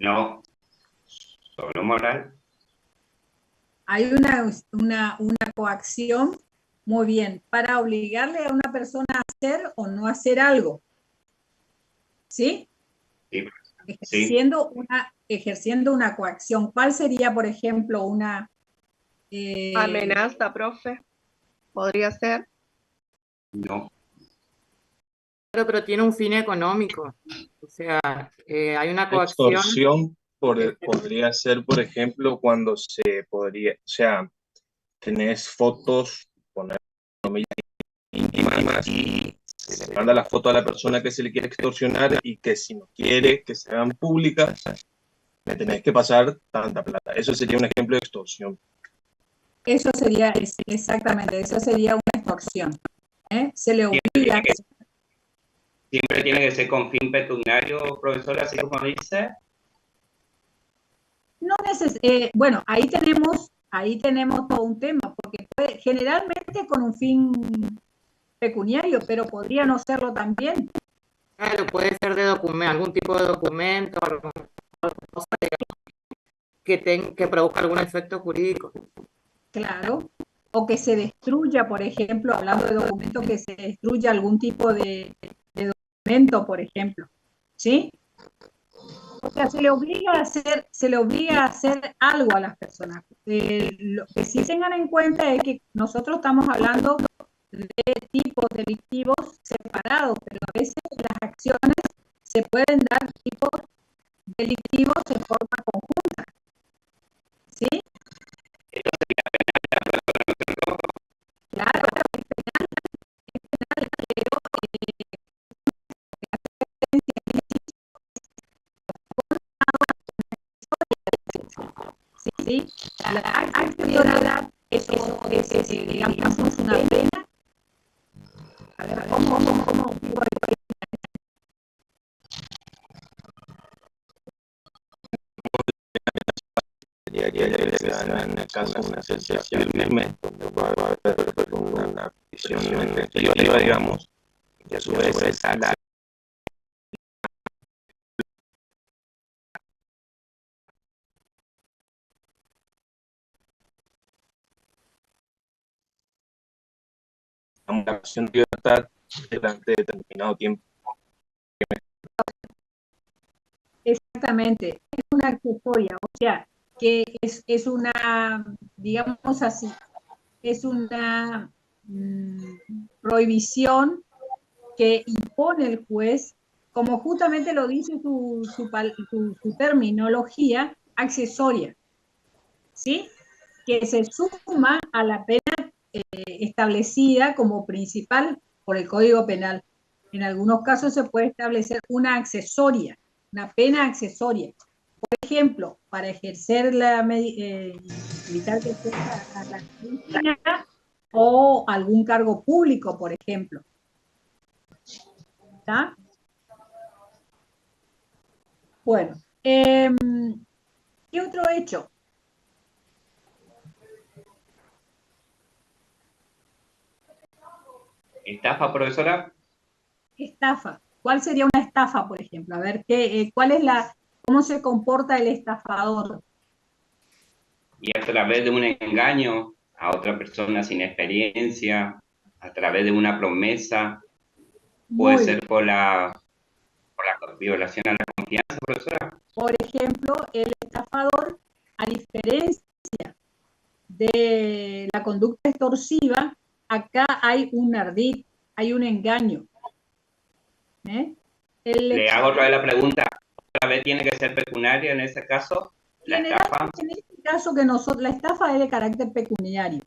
No, solo moral. Hay una coacción, muy bien, para obligarle a una persona a hacer o no hacer algo, ¿sí? Sí, sí, Ejerciendo una coacción. ¿Cuál sería, por ejemplo, eh, Amenaza, profe, podría ser. no. Claro, pero tiene un fin económico. O sea, hay una coacción. Extorsión podría ser, por ejemplo, cuando se podría, o sea, tenés fotos, poner comillas, íntimas y se le manda la foto a la persona que se le quiere extorsionar y que si no quiere que se vean públicas, le tenés que pasar tanta plata. Eso sería un ejemplo de extorsión. Eso sería, exactamente, eso sería una extorsión. Se le obliga. Siempre tiene que ser con fin pecuniario, profesor, así como dice. No bueno, ahí tenemos todo un tema, porque generalmente con un fin pecuniario, pero podría no serlo también. Claro, puede ser de documento, algún tipo de documento, alguna cosa que produzca algún efecto jurídico. Claro. O que se destruya, por ejemplo, hablando de documentos, que se destruya algún tipo de documento, por ejemplo. ¿Sí? O sea, se le obliga a hacer algo a las personas. Lo que sí tengan en cuenta es que nosotros estamos hablando de tipos delictivos separados, pero a veces las acciones se pueden dar tipos delictivos en forma conjunta. ¿Sí? Claro, es penal, pero sí, la accionalidad, eso es, digamos, una pena. A ver, ¿cómo digo? Ya en el caso de una sentencia firme, donde va a haber una prisión preventiva, digamos, y a su vez está la acción de libertad durante determinado tiempo. Exactamente, es una accesoria, o sea, que es una, digamos así, es una prohibición que impone el juez, como justamente lo dice su terminología, accesoria, ¿sí? Que se suma a la pena establecida como principal por el Código Penal. En algunos casos se puede establecer una accesoria, una pena accesoria. Por ejemplo, para ejercer evitar que sea a la medicina o algún cargo público, por ejemplo. ¿Está? Bueno, ¿qué otro hecho? ¿Estafa, profesora? Estafa. ¿Cuál sería una estafa, por ejemplo? A ver, ¿cómo se comporta el estafador? Y a través de un engaño a otra persona sin experiencia, a través de una promesa, puede Muy bien. ser por la violación a la confianza, profesora. Por ejemplo, el estafador, a diferencia de la conducta extorsiva, acá hay un ardid, hay un engaño. Le hago otra vez la pregunta, ¿otra vez tiene que ser pecuniaria en ese caso? ¿La estafa? En este caso que nosotros, la estafa es de carácter pecuniario.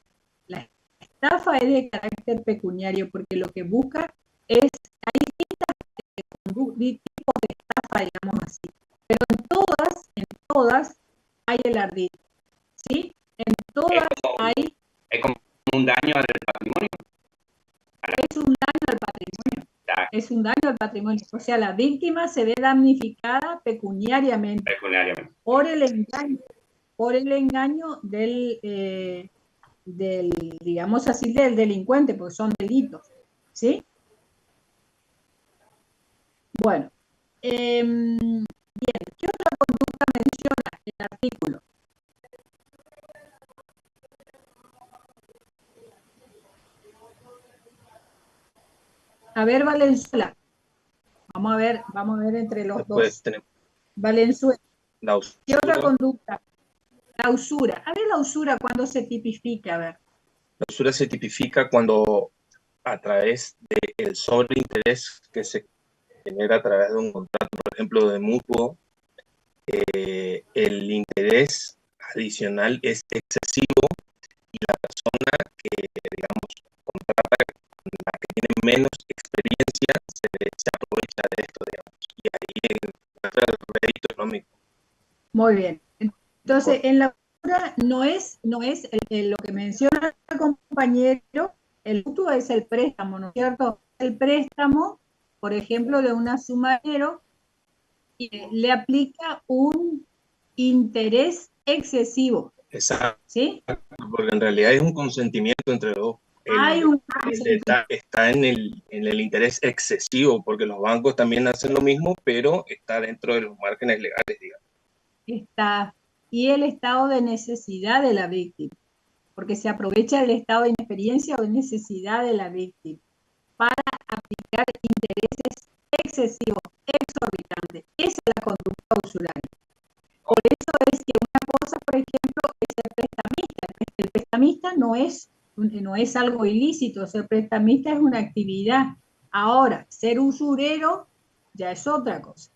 La estafa es de carácter pecuniario porque lo que busca es, hay tipos de estafa, digamos así, pero en todas hay el ardid, ¿sí? En todas Es como un daño al patrimonio. es un daño al patrimonio. Es un daño al patrimonio. O sea, la víctima se ve damnificada pecuniariamente. Por el engaño digamos así, del delincuente, porque son delitos. ¿Sí? Bueno. Bien, ¿qué otra conducta artículo. A ver, Valenzuela. Vamos a ver entre los Después dos. tenemos Valenzuela. la ¿Qué otra usura. conducta? La usura. A ver, la usura, ¿cuándo se tipifica? A ver. La usura se tipifica cuando a través del sobreinterés que se genera a través de un contrato, por ejemplo, de mutuo, el interés adicional es excesivo y la persona que, digamos, contrata con la que tiene menos experiencia se aprovecha de esto, digamos, y ahí entra el rédito económico. Muy bien. Entonces, en la usura no es lo que menciona el compañero, el mutuo es el préstamo, ¿no es cierto? El préstamo, por ejemplo, de una suma de dinero, le aplica un interés excesivo. Exacto, ¿Sí? porque en realidad es un consentimiento entre los dos. Hay un Está en el interés excesivo, porque los bancos también hacen lo mismo, pero está dentro de los márgenes legales, digamos. y el estado de necesidad de la víctima, porque se aprovecha del estado de inexperiencia o de necesidad de la víctima para aplicar intereses excesivos, exorbitantes. Esa es la conducta usuraria. Por eso es que una cosa, por ejemplo, es ser prestamista. El prestamista no es algo ilícito, ser prestamista es una actividad. Ahora, ser usurero ya es otra cosa.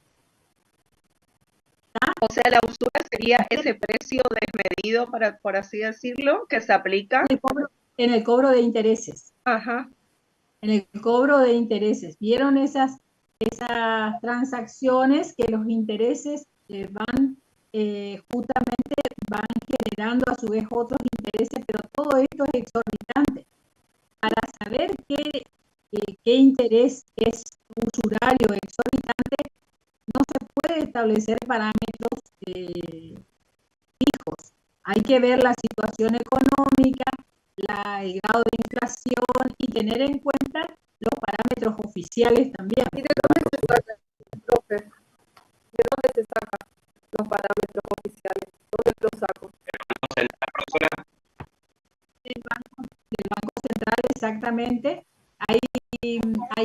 O sea, la usura sería ese precio desmedido, por así decirlo, que se aplica. En el cobro de intereses. Ajá. En el cobro de intereses. ¿Vieron esas transacciones que los intereses van justamente van generando a su vez otros intereses, pero todo esto es exorbitante? Para saber qué interés es usurario, exorbitante, no se puede establecer parámetros fijos. Hay que ver la situación económica, el grado de inflación y tener en cuenta los parámetros oficiales también. ¿Y de dónde se saca, profe? ¿De dónde se saca los parámetros oficiales? ¿Dónde los saco? Del Banco Central, exactamente. Hay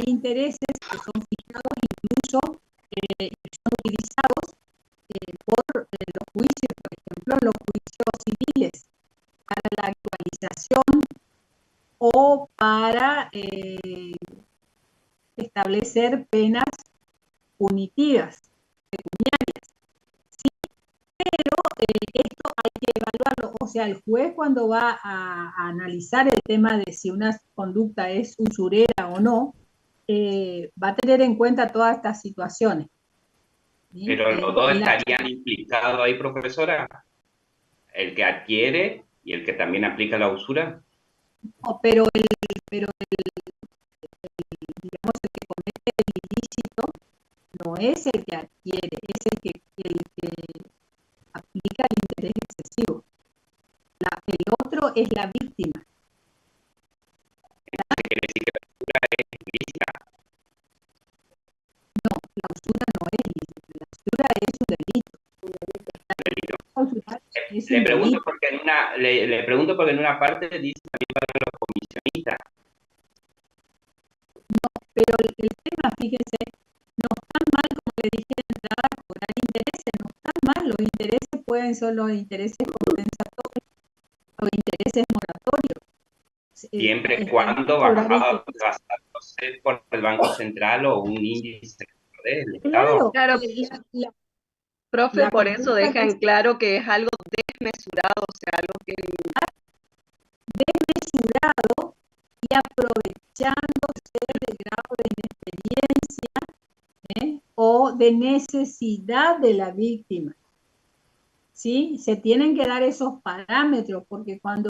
intereses que son fijados, incluso y son utilizados por los juicios, por ejemplo, los juicios civiles, para la actualización o para establecer penas punitivas, pecuniarias. Sí, pero esto hay que evaluarlo. O sea, el juez cuando va a analizar el tema de si una conducta es usurera o no, va a tener en cuenta todas estas situaciones. ¿Sí? Pero los dos estarían implicados ahí, profesora. El que adquiere y el que también aplica la usura. No, pero digamos, el que comete el ilícito no es el que adquiere, es el que aplica el interés excesivo. El otro es la víctima. Quiere decir que la usura es ilícita. No, la usura no es ilícita, la usura es un delito. Es un Le pregunto delito. porque le pregunto porque en una parte dice también para los comisionistas. No, pero el tema, fíjense, no está mal, como le dije de entrada, cobrar intereses, no está mal. Los intereses pueden ser los intereses compensatorios o intereses moratorios. Siempre y cuando basándose por el Banco Central o un índice del Estado. Claro, profe, por eso deja en claro que es algo desmesurado, o sea, algo que... Desmesurado y aprovechándose del grado de inexperiencia o de necesidad de la víctima. ¿Sí? Se tienen que dar esos parámetros, porque cuando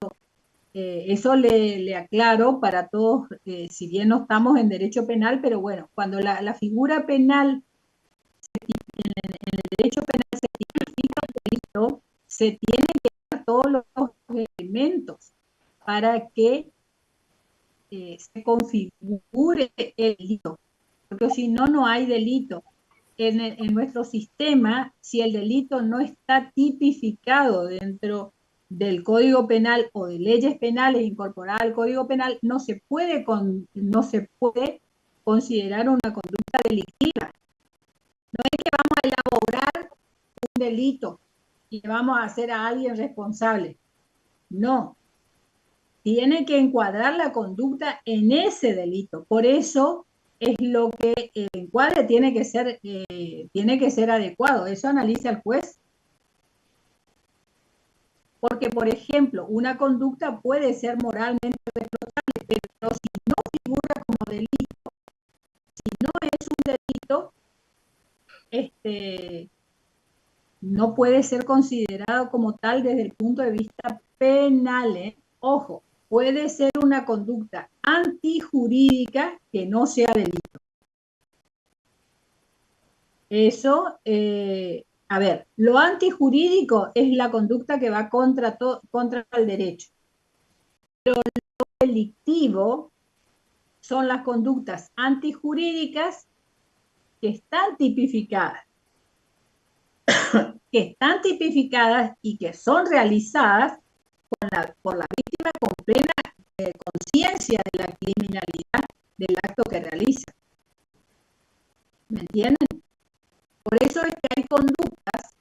eso le aclaro para todos, si bien no estamos en derecho penal, pero bueno, cuando la figura penal, en el derecho penal se tipifica el delito, se tienen que dar todos los elementos para que se configure el delito, porque si no, no hay delito. en nuestro sistema, si el delito no está tipificado dentro del Código Penal o de leyes penales incorporadas al Código Penal, no se puede considerar una conducta delictiva. No es que vamos a elaborar un delito y vamos a hacer a alguien responsable. No. Tiene que encuadrar la conducta en ese delito. Por eso es lo que el encuadre tiene que ser adecuado. Eso analiza el juez. Porque, por ejemplo, una conducta puede ser moralmente reprochable, pero si no figura como delito, si no es un delito, no puede ser considerado como tal desde el punto de vista penal. Ojo, puede ser una conducta antijurídica que no sea delito. Eso, a ver, lo antijurídico es la conducta que va contra el derecho. Pero lo delictivo son las conductas antijurídicas que están tipificadas. Y que son realizadas por la víctima con plena conciencia de la criminalidad del acto que realiza. ¿Me entienden? Por eso es que hay conductas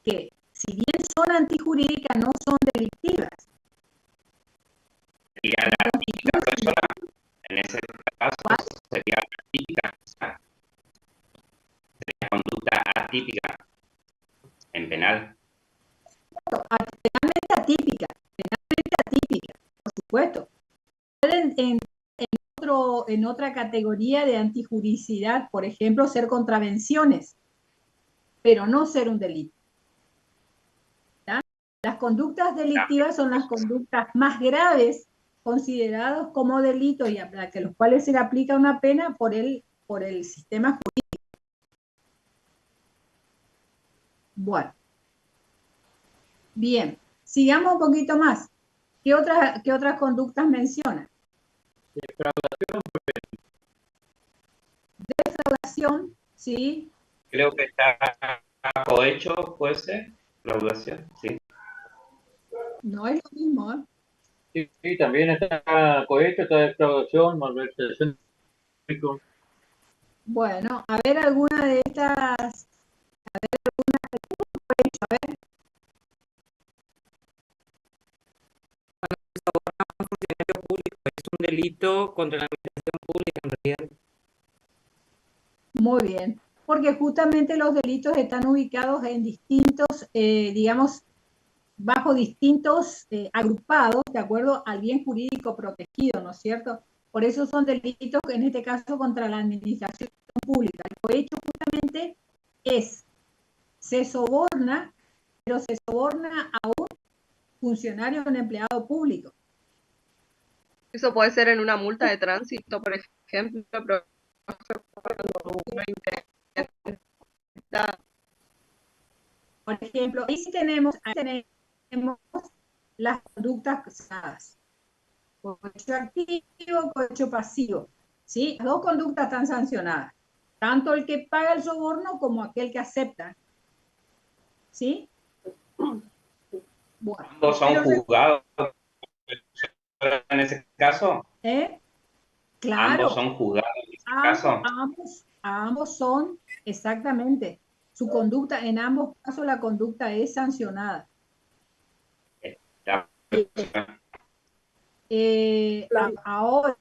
que, si bien son antijurídicas, no son delictivas. Sería la típica persona, en ese caso sería la típica, sería conducta atípica en penal. Penalmente atípica, por supuesto. Pueden en otra categoría de antijuricidad, por ejemplo, ser contravenciones, pero no ser un delito. ¿Ya? Las conductas delictivas son las conductas más graves consideradas como delitos y a los cuales se le aplica una pena por el sistema jurídico. Bueno. Bien, sigamos un poquito más. ¿Qué otras conductas menciona? Defraudación, sí. Creo que está cohecho, puede ser, defraudación, sí. No es lo mismo, ¿eh? Sí, también está cohecho, está defraudación, malversación. Bueno, a ver alguna de estas. Un funcionario público es un delito contra la administración pública en realidad. Muy bien, porque justamente los delitos están ubicados en distintos, digamos, bajo distintos agrupados, de acuerdo al bien jurídico protegido, ¿no es cierto? Por eso son delitos, en este caso, contra la administración pública. El cohecho justamente se soborna, pero se soborna a un funcionario o un empleado público. Eso puede ser en una multa de tránsito, por ejemplo, pero por ejemplo, ahí sí tenemos las conductas cruzadas. Cohecho activo, cohecho pasivo. ¿Sí? Las dos conductas están sancionadas. Tanto el que paga el soborno como aquel que acepta. ¿Sí? Bueno, Ambos son juzgados en ese caso. Claro. Ambos son juzgados en ese caso. Ambos son, exactamente. Su conducta, en ambos casos la conducta es sancionada. Ahora,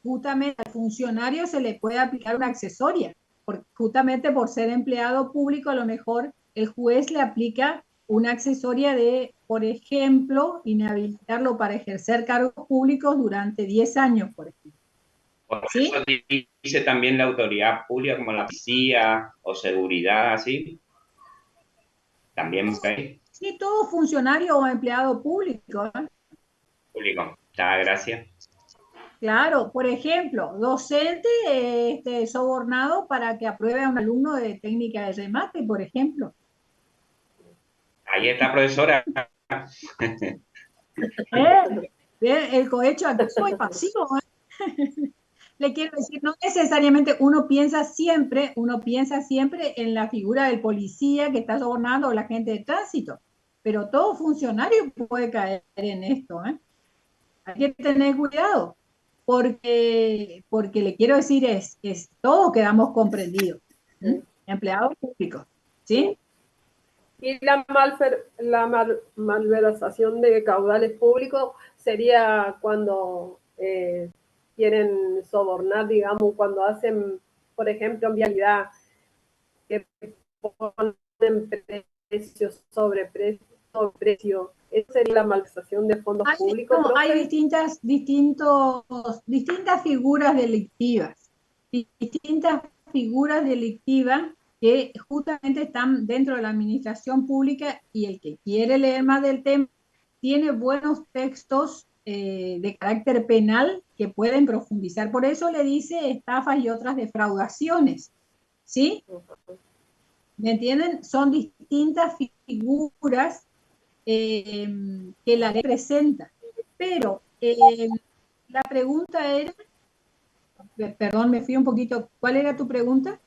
justamente al funcionario se le puede aplicar una accesoria, porque justamente por ser empleado público, a lo mejor el juez le aplica una accesoria de, por ejemplo, inhabilitarlo para ejercer cargos públicos durante 10 años, por ejemplo. Por ¿Sí? eso dice también la autoridad pública, como la policía o seguridad, así. También ¿sí? Sí, todo funcionario o empleado público. Público. Gracias. Claro, por ejemplo, docente sobornado para que apruebe a un alumno de técnica de remate, por ejemplo. Ahí está, profesora. El cohecho activo y pasivo. Le quiero decir, no necesariamente uno piensa siempre en la figura del policía que está sobornando o la gente de tránsito, pero todo funcionario puede caer en esto, ¿eh? Hay que tener cuidado, porque le quiero decir todos quedamos comprendidos, ¿eh? Empleados públicos, ¿sí? Y malversación de caudales públicos sería cuando quieren sobornar, digamos, cuando hacen, por ejemplo, en vialidad, que ponen precios sobre precio. ¿Eso sería la malversación de fondos públicos, No, hay profe? distintas figuras delictivas, distintas figuras delictivas que justamente están dentro de la administración pública, y el que quiere leer más del tema tiene buenos textos de carácter penal que pueden profundizar. Por eso le dice estafas y otras defraudaciones, ¿sí? ¿Me entienden? Son distintas figuras que la ley presenta. Pero la pregunta era, perdón, me fui un poquito, ¿cuál era tu pregunta?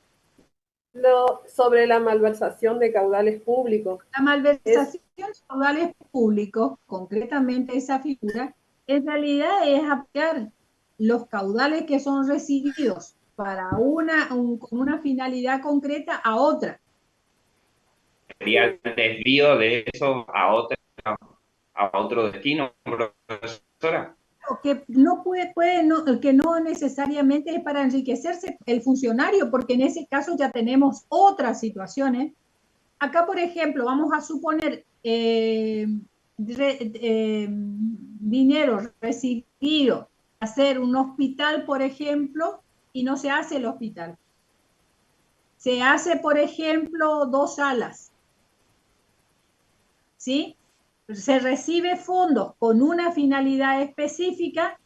Sobre la malversación de caudales públicos. La malversación de caudales públicos, concretamente esa figura, en realidad es aplicar los caudales que son recibidos para con una finalidad concreta a otra. Sería el desvío de eso a otro destino, profesora. Que no necesariamente es para enriquecerse el funcionario, porque en ese caso ya tenemos otras situaciones. Acá, por ejemplo, vamos a suponer dinero recibido para hacer un hospital, por ejemplo, y no se hace el hospital. Se hace, por ejemplo, 2 salas, ¿sí? Se recibe fondos con una finalidad específica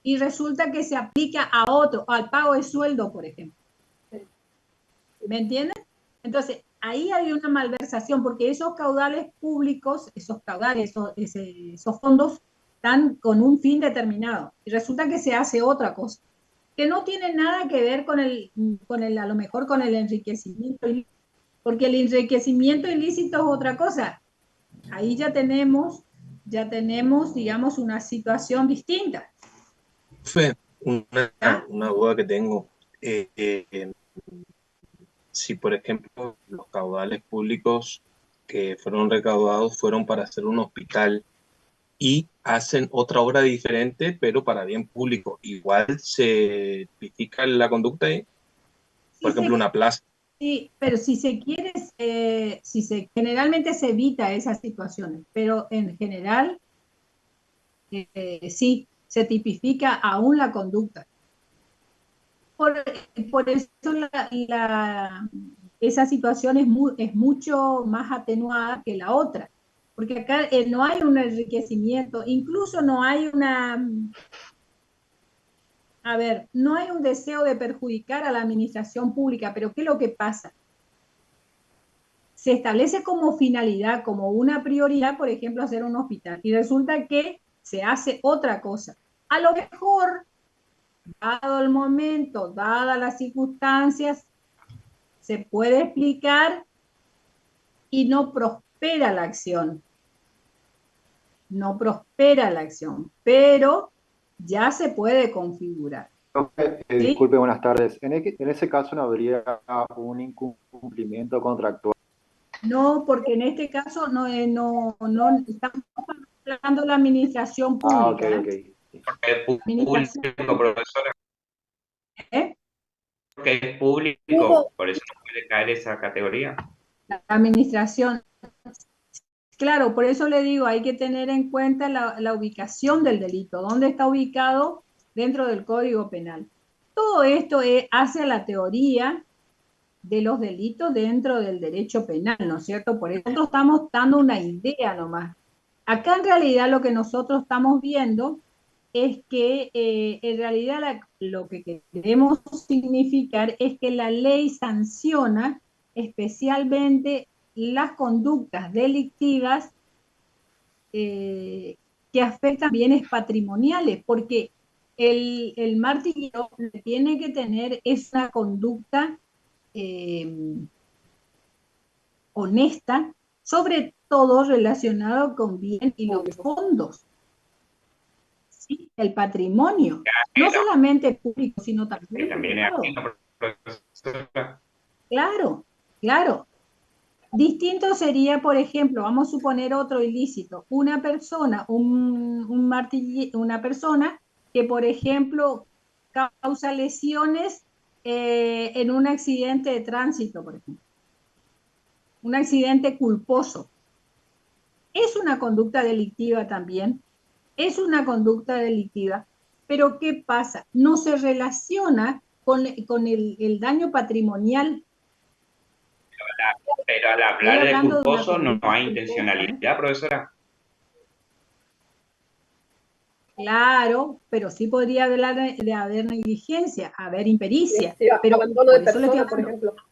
y resulta que se aplica a otro, al pago de sueldo, por ejemplo. ¿Me entienden? Entonces, ahí hay una malversación, porque esos caudales públicos, esos caudales, esos fondos, están con un fin determinado. Y resulta que se hace otra cosa, que no tiene nada que ver a lo mejor con el enriquecimiento ilícito, porque el enriquecimiento ilícito es otra cosa. Ahí ya tenemos, digamos, una situación distinta. Fe, una duda que tengo. Si, por ejemplo, los caudales públicos que fueron recaudados fueron para hacer un hospital y hacen otra obra diferente, pero para bien público, igual se tipifica la conducta ahí. Por ejemplo, una plaza. Sí, pero si se quiere, generalmente se evita esas situaciones, pero en general sí, se tipifica aún la conducta. Por eso esa situación es mucho más atenuada que la otra, porque acá no hay un enriquecimiento, incluso no hay no hay un deseo de perjudicar a la administración pública, pero ¿qué es lo que pasa? Se establece como finalidad, como una prioridad, por ejemplo, hacer un hospital, y resulta que se hace otra cosa. A lo mejor, dado el momento, dadas las circunstancias, se puede explicar y no prospera la acción. No prospera la acción, pero ya se puede configurar. ¿Sí? Disculpe, buenas tardes. En ese caso no habría un incumplimiento contractual. No, porque en este caso no estamos hablando de la administración pública. Ok. Porque es público, profesora. Porque es público, por eso no puede caer esa categoría. La administración. Claro, por eso le digo, hay que tener en cuenta la ubicación del delito, dónde está ubicado dentro del Código Penal. Todo esto hace la teoría de los delitos dentro del derecho penal, ¿no es cierto? Por eso nosotros estamos dando una idea nomás. Acá en realidad lo que nosotros estamos viendo es que en realidad lo que queremos significar es que la ley sanciona especialmente las conductas delictivas que afectan bienes patrimoniales, porque el martillero lo que tiene que tener es una conducta honesta, sobre todo relacionado con bien y los fondos, ¿sí? El patrimonio, no solamente público, sino también también es así, privado. ¿no, profesora? Claro, claro. Distinto sería, por ejemplo, vamos a suponer otro ilícito, una persona, una persona que, por ejemplo, causa lesiones en un accidente de tránsito, por ejemplo, un accidente culposo. Es una conducta delictiva también, es una conducta delictiva, pero ¿qué pasa? No se relaciona con el daño patrimonial. Pero al Estoy hablar de hablando de una culposo no conducta hay culposa, ¿eh? intencionalidad, profesora. Claro, pero sí podría hablar de haber negligencia, haber impericia, Sí, pero abandono de por eso le estoy persona, por hablando. ejemplo,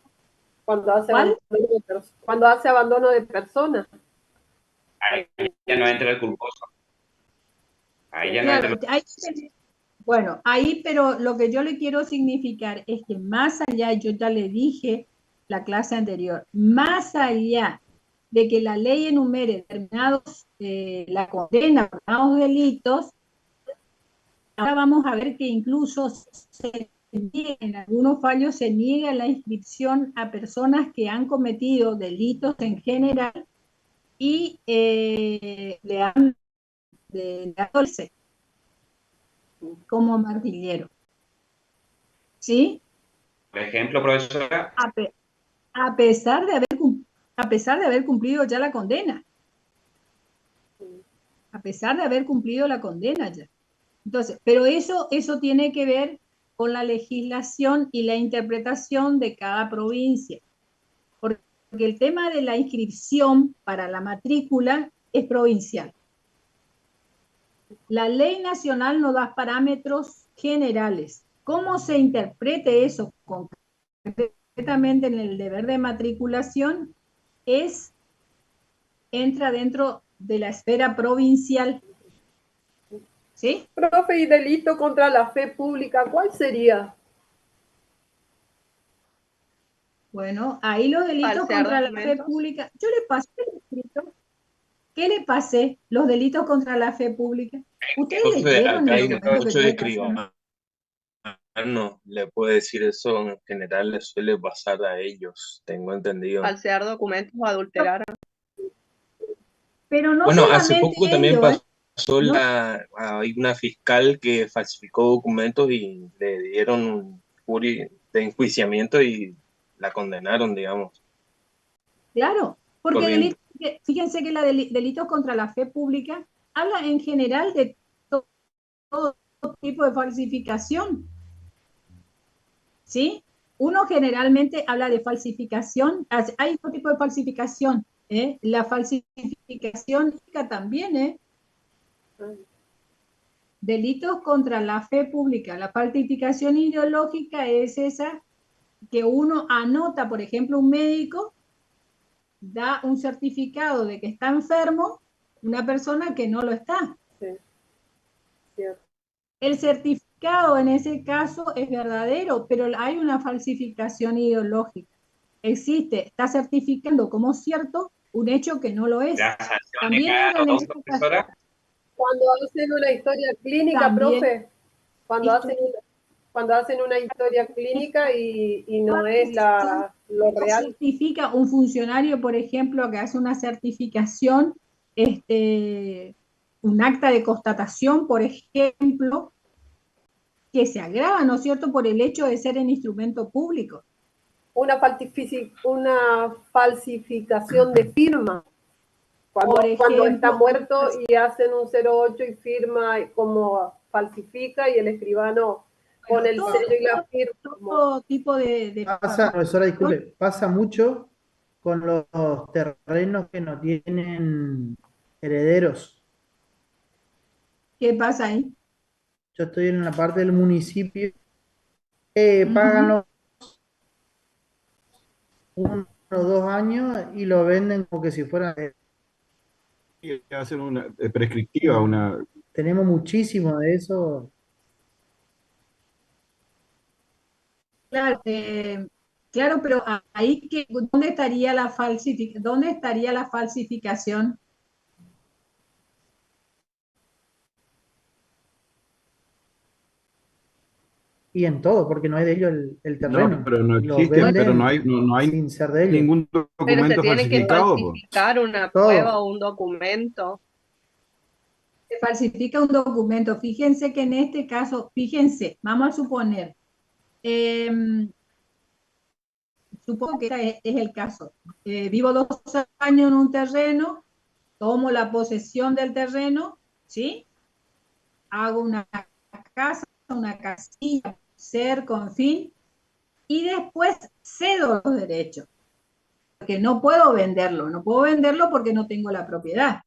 cuando hace ¿Cuál? cuando hace abandono de persona. Ahí ya no entra el culposo. Ahí ya no entra Claro, bueno, ahí, pero lo que yo le quiero significar es que más allá, yo ya le dije la clase anterior, más allá de que la ley enumere determinados, la condena por determinados delitos, ahora vamos a ver que incluso en algunos fallos se niega la inscripción a personas que han cometido delitos en general y le han de adolescente como martillero. ¿Sí? por ejemplo, profesora. A, pe a, pesar de haber, a pesar de haber cumplido ya la condena. A pesar de haber cumplido la condena ya. Entonces, pero eso tiene que ver con la legislación y la interpretación de cada provincia. Porque el tema de la inscripción para la matrícula es provincial. La ley nacional no da parámetros generales. ¿Cómo se interprete eso concretamente en el deber de matriculación? Entra dentro de la esfera provincial. ¿Sí? Profe, y delito contra la fe pública, ¿cuál sería? Bueno, ahí los delitos Falsear contra la fe documentos. pública. Yo le pasé el escrito. ¿Qué le pasé? Los delitos contra la fe pública. ¿Ustedes Entonces, leyeron acá el hay documento que mucho yo de le pasé? escribano, le puede decir eso en general, le suele pasar a ellos, tengo entendido. Falsear documentos o adulterar. Pero no Bueno, hace solamente poco también ello, ¿eh? pasó No, hay una fiscal que falsificó documentos y le dieron un jury de enjuiciamiento y la condenaron, digamos, claro, porque corriendo. fíjense que delitos contra la fe pública habla en general de todo tipo de falsificación, ¿sí? Uno generalmente habla de falsificación, hay otro tipo de falsificación, ¿eh? La falsificación también, ¿eh? Delitos contra la fe pública. La falsificación ideológica es esa que uno anota, por ejemplo, un médico da un certificado de que está enfermo una persona que no lo está. Sí, cierto. El certificado en ese caso es verdadero, pero hay una falsificación ideológica. Existe, está certificando como cierto un hecho que no lo es. La sanción de También cada hagan dos, esa, profesora. Cuando hacen una historia clínica, también profe, cuando hacen, cuando hacen una historia clínica y no es lo real. certifica un funcionario, por ejemplo, que hace una certificación, un acta de constatación, por ejemplo, que se agrava, ¿no es cierto?, por el hecho de ser en instrumento público. Una falsificación de firma. Cuando está muerto y hacen un 08 y firma como falsifica y el escribano pone el sello y la firma. Todo tipo de Pasa, profesora, disculpe, pasa mucho con los terrenos que no tienen herederos. ¿Qué pasa ahí? Yo estoy en la parte del municipio que pagan los 1 o 2 años y lo venden como que si fuera. Hacen una prescriptiva, una. Tenemos muchísimo de eso. Claro, claro, pero ahí que, ¿dónde estaría dónde estaría la falsificación? Y en todo, porque no es de ellos el No, terreno. pero no Lo existe, pero no hay, venden no hay sin ser de ellos. ningún Pero se documento tiene que falsificado, po. falsificar una prueba Todo. o un documento. Se falsifica un documento. Fíjense que en este caso, fíjense, vamos a suponer, em, supongo que este es el caso. Vivo 2 años en un terreno, tomo la posesión del terreno, ¿sí? Hago una casa, una casilla, cerco, en fin, y después cedo los derechos, porque no puedo venderlo porque no tengo la propiedad,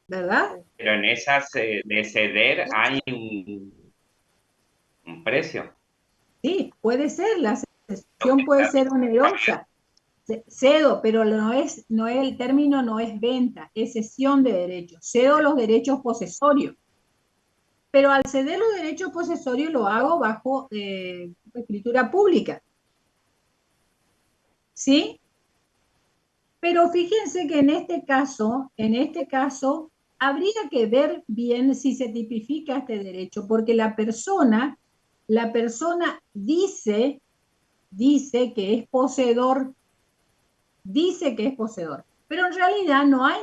¿verdad? Pero en esas de ceder hay un precio. Sí, puede ser, la cesión puede ser onerosa, cedo, pero el término no es venta, es cesión de derechos, cedo los derechos posesorios. Pero al ceder los derechos posesorios lo hago bajo escritura pública, ¿sí? Pero fíjense que en este caso, habría que ver bien si se tipifica este derecho, porque la persona dice que es poseedor, pero en realidad no hay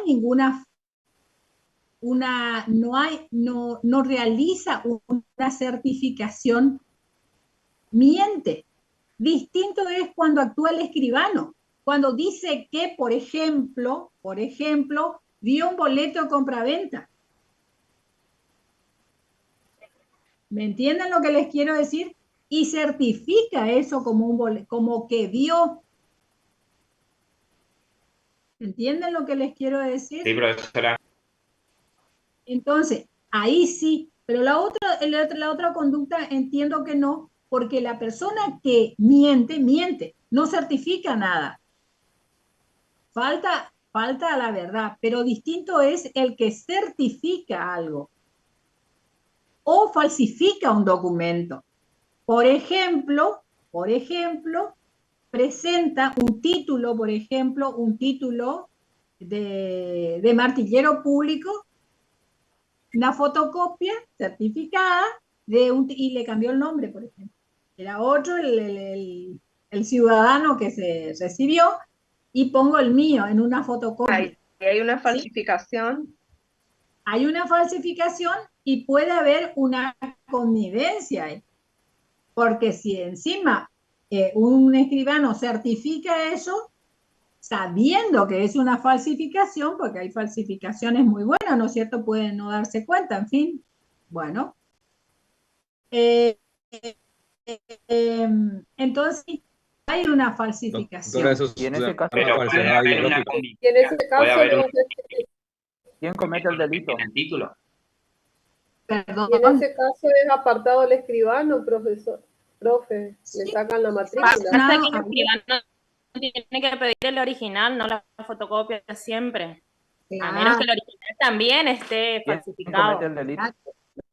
no realiza una certificación, miente. Distinto es cuando actúa el escribano, cuando dice que, por ejemplo, dio un boleto de compraventa. ¿Me entienden lo que les quiero decir? Y certifica eso como como que dio. ¿Entienden lo que les quiero decir? Sí, profesora. Entonces, ahí sí, pero la otra conducta entiendo que no, porque la persona que miente, no certifica nada. Falta a la verdad, pero distinto es el que certifica algo o falsifica un documento. Por ejemplo, presenta un título, de martillero público, una fotocopia certificada y le cambió el nombre, por ejemplo. Era otro el ciudadano que se recibió y pongo el mío en una fotocopia. Ahí hay una ¿Sí? falsificación. Hay una falsificación y puede haber una connivencia, porque si encima un escribano certifica eso, sabiendo que es una falsificación, porque hay falsificaciones muy buenas, ¿no es cierto? Pueden no darse cuenta, en fin. Bueno. Entonces, hay una falsificación. Y en ese caso, Pero puede haber una Y en ese condición, puede caso, haber una ¿quién comete el delito? en el título. Perdón. y en ese caso es apartado el escribano, profe, le sacan la matrícula. Pasa que el escribano tiene que pedir el original, no la fotocopia siempre. A menos que el original también esté ¿Quién falsificado. comete el delito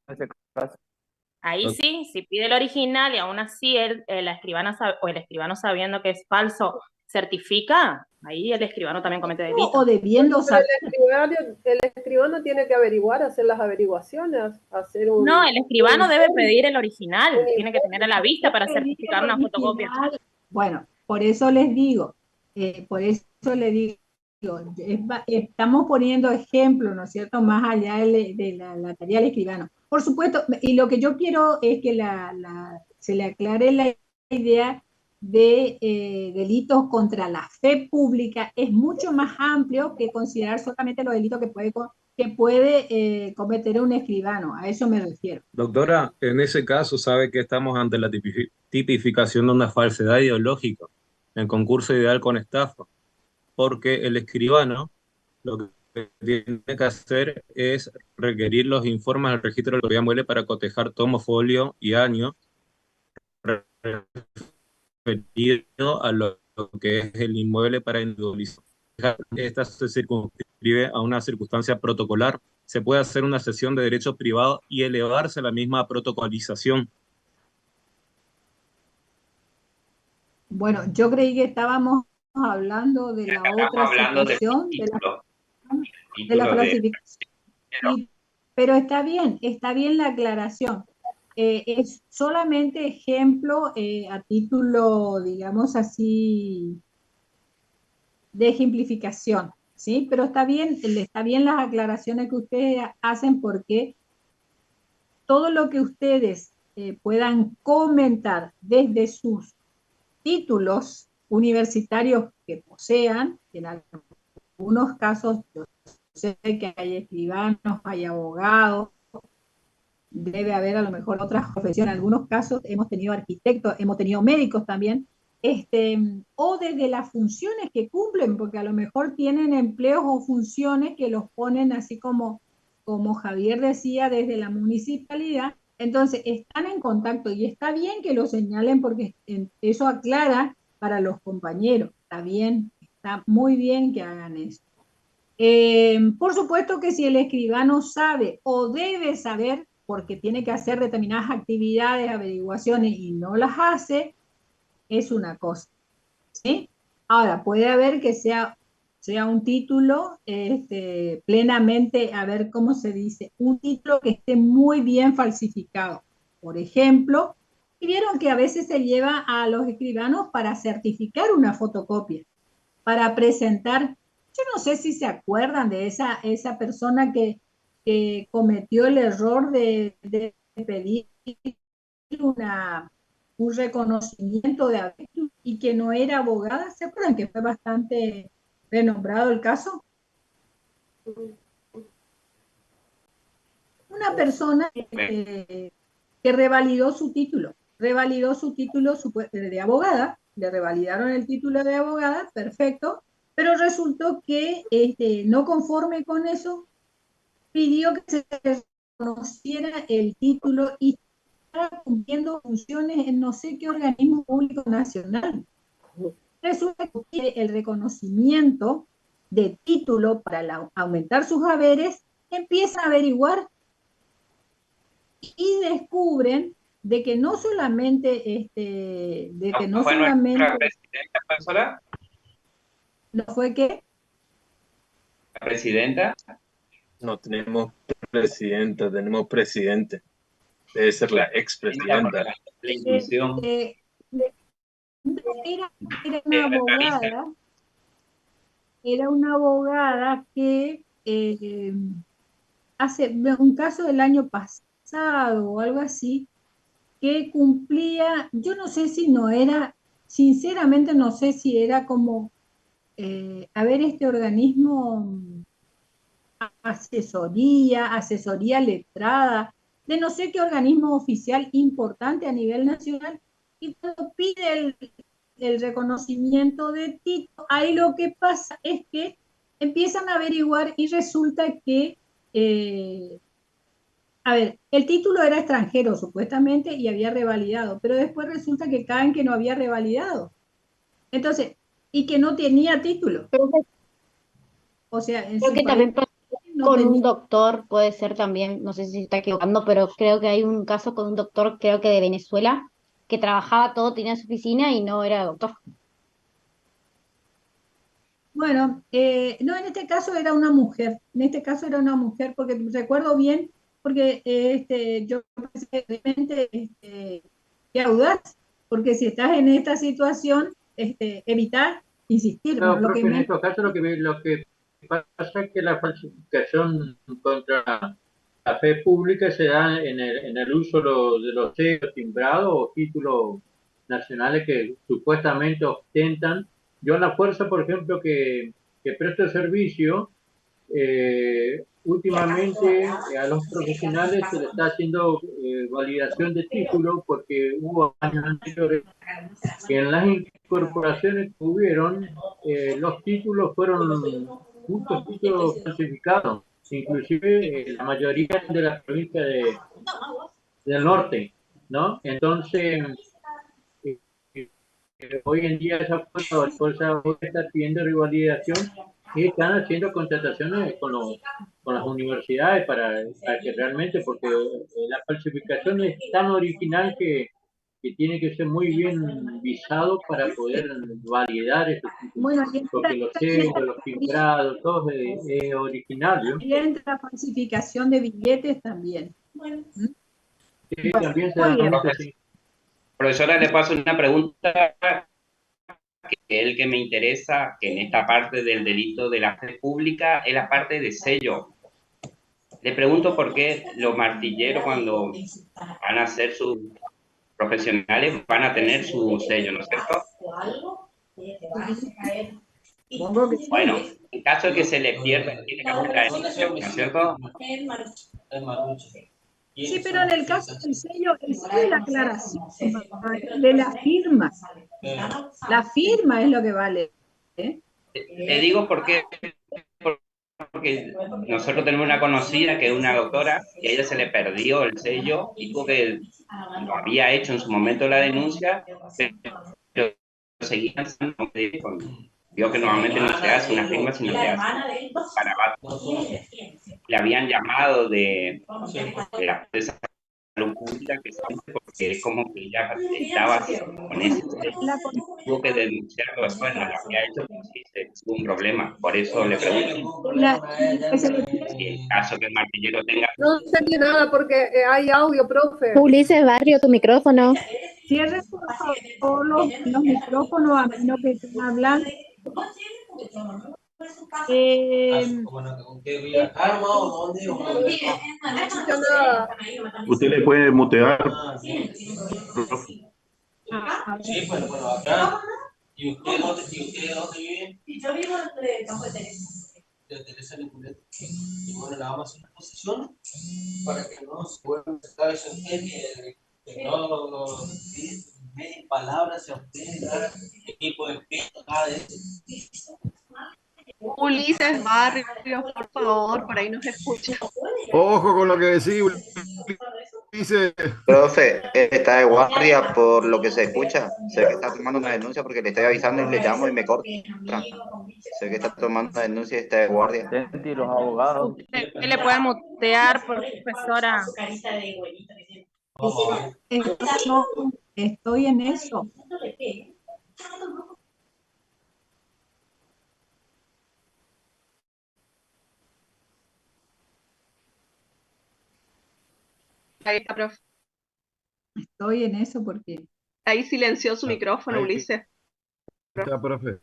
en ese caso? Ahí sí, si pide el original y aún así el escribano sabiendo que es falso certifica, ahí el escribano también comete delito. O debiendo Pero el escribano tiene que averiguar, hacer las averiguaciones, hacer un... No, el escribano un debe informe. pedir el original, tiene que tener a la vista para certificar una fotocopia. Bueno, por eso les digo, estamos poniendo ejemplos, ¿no es cierto?, más allá de la tarea del escribano. Por supuesto, y lo que yo quiero es que se le aclare la idea de delitos contra la fe pública. Es mucho más amplio que considerar solamente los delitos que puede cometer un escribano. A eso me refiero. Doctora, en ese caso, ¿sabe que estamos ante la tipificación de una falsedad ideológica en concurso ideal con estafa? Porque el escribano lo que tiene que hacer es requerir los informes al registro de la propiedad mueble para cotejar tomo, folio y año referido a lo que es el inmueble para individualizar. Esta se circunscribe a una circunstancia protocolar. Se puede hacer una cesión de derechos privados y elevarse a la misma protocolización. Bueno, yo creí que estábamos hablando de la Estamos otra hablando del situación, de título, la título de... falsificación. Pero está bien la aclaración. Es solamente ejemplo a título, digamos así, de ejemplificación, ¿sí? Pero está bien las aclaraciones que ustedes hacen porque todo lo que ustedes puedan comentar desde sus títulos universitarios que posean, en algunos casos yo sé que hay escribanos, hay abogados, debe haber a lo mejor otras profesiones, en algunos casos hemos tenido arquitectos, hemos tenido médicos también, o desde las funciones que cumplen, porque a lo mejor tienen empleos o funciones que los ponen así como Javier decía, desde la municipalidad, entonces están en contacto y está bien que lo señalen porque eso aclara para los compañeros, está bien, está muy bien que hagan eso. Por supuesto que si el escribano sabe o debe saber, porque tiene que hacer determinadas actividades, averiguaciones y no las hace, es una cosa, ¿sí? Ahora, puede haber que sea un título plenamente, a ver cómo se dice, un título que esté muy bien falsificado. Por ejemplo, y vieron que a veces se lleva a los escribanos para certificar una fotocopia, para presentar. Yo no sé si se acuerdan de esa persona que cometió el error de pedir un reconocimiento de haber y que no era abogada. ¿Se acuerdan que fue bastante renombrado el caso? Una persona que revalidó su título de abogada, le revalidaron el título de abogada, perfecto, pero resultó que no conforme con eso, pidió que se reconociera el título y estaba cumpliendo funciones en no sé qué organismo público nacional. Resulta que quiere el reconocimiento de título para aumentar sus haberes, empieza a averiguar y descubren de que no solamente, ¿No fue nuestra presidenta, profesora? ¿No fue qué? ¿La presidenta? No tenemos presidenta, tenemos presidente. Debe ser la expresidenta. La inclusión. Era una abogada que hace un caso del año pasado o algo así, que cumplía, yo no sé si no era, sinceramente no sé si era como, a ver, este organismo, asesoría letrada, de no sé qué organismo oficial importante a nivel nacional, y cuando pide el reconocimiento de título, ahí lo que pasa es que empiezan a averiguar y resulta que a ver, el título era extranjero supuestamente y había revalidado, pero después resulta que caen que no había revalidado. Entonces, y que no tenía título. O sea, en Creo su que país también no con un tenía. doctor puede ser también, no sé si se está equivocando, pero creo que hay un caso con un doctor, creo que de Venezuela, que trabajaba todo, tenía su oficina y no era doctor. Bueno, no, en este caso era una mujer. En este caso era una mujer, porque recuerdo bien, porque yo pensé realmente qué audaz, porque si estás en esta situación, evitar insistir. No, Bueno, lo que profe, en menos. estos casos lo que pasa es que la falsificación contra la fe pública se da en el uso de los sellos timbrados o títulos nacionales que supuestamente ostentan. Yo en la fuerza, por ejemplo, que presto servicio, últimamente a los profesionales se les está haciendo validación de título porque hubo años anteriores que en las incorporaciones que hubieron, los títulos fueron muchos títulos falsificados, inclusive la mayoría de las provincias del norte, ¿no? Entonces, eh, hoy en día esa fuerza está pidiendo revalidación y están haciendo contrataciones con las universidades para que realmente, porque la falsificación es tan original que que tiene que ser muy bien visado para poder validar ese título. Bueno, Porque los sellos, los timbrados, todo es originario. y entra falsificación de billetes también. Sí, también se da mucho así. Profesora, le paso una pregunta que es el que me interesa, que en esta parte del delito de la fe pública es la parte de sello. Le pregunto por qué los martilleros cuando van a ser sus profesionales van a tener su sello, ¿no es cierto? Bueno, en caso de que se le pierda, tiene que haber la denuncia, ¿no es cierto? Sí, pero en el caso del sello es la aclaración de la firma. La firma es lo que vale. Le digo porque nosotros tenemos una conocida que es una doctora y a ella se le perdió el sello y tuvo que lo había hecho en su momento la denuncia, pero seguían vio que normalmente no se hace una firma, sino que hace garabato. Le habían llamado de la empresa pública que porque es como que ella estaba con ese tuvo que denunciarlo después, no lo había hecho, sí, hubo un problema, por eso le pregunto si en caso que el martillero tenga... No se entiende nada porque hay audio, profe. Ulises Barrio, tu micrófono. Cierre por favor los micrófonos a menos que estén hablando. Usted le puede mutear. Sí, pero acá. ¿Y usted dónde vive? Y yo vivo entre Campo de Teresa. De Teresa Nicolet. Y bueno, la vamos a hacer una exposición para que no se vuelvan a sacar eso que no media palabras se obtenga equipo de peso, nada de eso. Ulises Barrio, por favor, por ahí nos escucha. Ojo con lo que decís, Ulises. Profe, está de guardia por lo que se escucha. Sé que está tomando una denuncia porque le estoy avisando y le llamo y me corta. Sé que está tomando una denuncia y está de guardia. Los abogados. ¿Qué le puede mutear, profesora? Estoy en eso. Ahí está, profe. Estoy en eso porque... Ahí silenció su micrófono, Ulises. Está, profe.